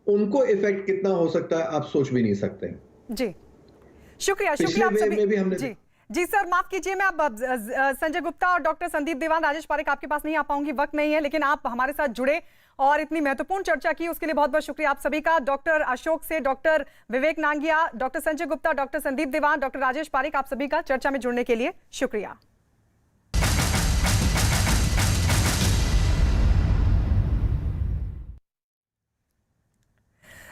उनको इफेक्ट कितना हो सकता है आप सोच भी नहीं सकते जी। शुक्रिया आप सभी। जी सर, माफ कीजिए, मैं अब संजय गुप्ता और डॉक्टर संदीप देवान, राजेश पारेख आपके पास नहीं आ पाऊंगी, वक्त नहीं है, लेकिन आप हमारे साथ जुड़े और इतनी महत्वपूर्ण चर्चा की, उसके लिए बहुत बहुत शुक्रिया आप सभी का। डॉक्टर अशोक से डॉक्टर विवेक नांगिया, डॉक्टर संजय गुप्ता, डॉक्टर संदीप देवान, डॉक्टर राजेश पारेख, आप सभी का चर्चा में जुड़ने के लिए शुक्रिया।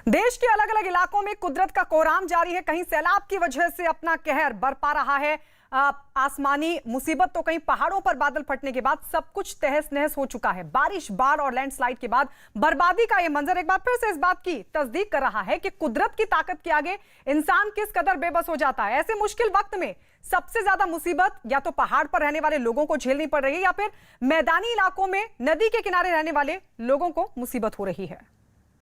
देश के अलग अलग इलाकों में कुदरत का कोहराम जारी है। कहीं सैलाब की वजह से अपना कहर बरपा रहा है आसमानी मुसीबत, तो कहीं पहाड़ों पर बादल फटने के बाद सब कुछ तहस नहस हो चुका है। बारिश, बाढ़ और लैंडस्लाइड के बाद बर्बादी का यह मंजर एक बार फिर से इस बात की तस्दीक कर रहा है कि कुदरत की ताकत के आगे इंसान किस कदर बेबस हो जाता है। ऐसे मुश्किल वक्त में सबसे ज्यादा मुसीबत या तो पहाड़ पर रहने वाले लोगों को झेलनी पड़ रही है या फिर मैदानी इलाकों में नदी के किनारे रहने वाले लोगों को मुसीबत हो रही है।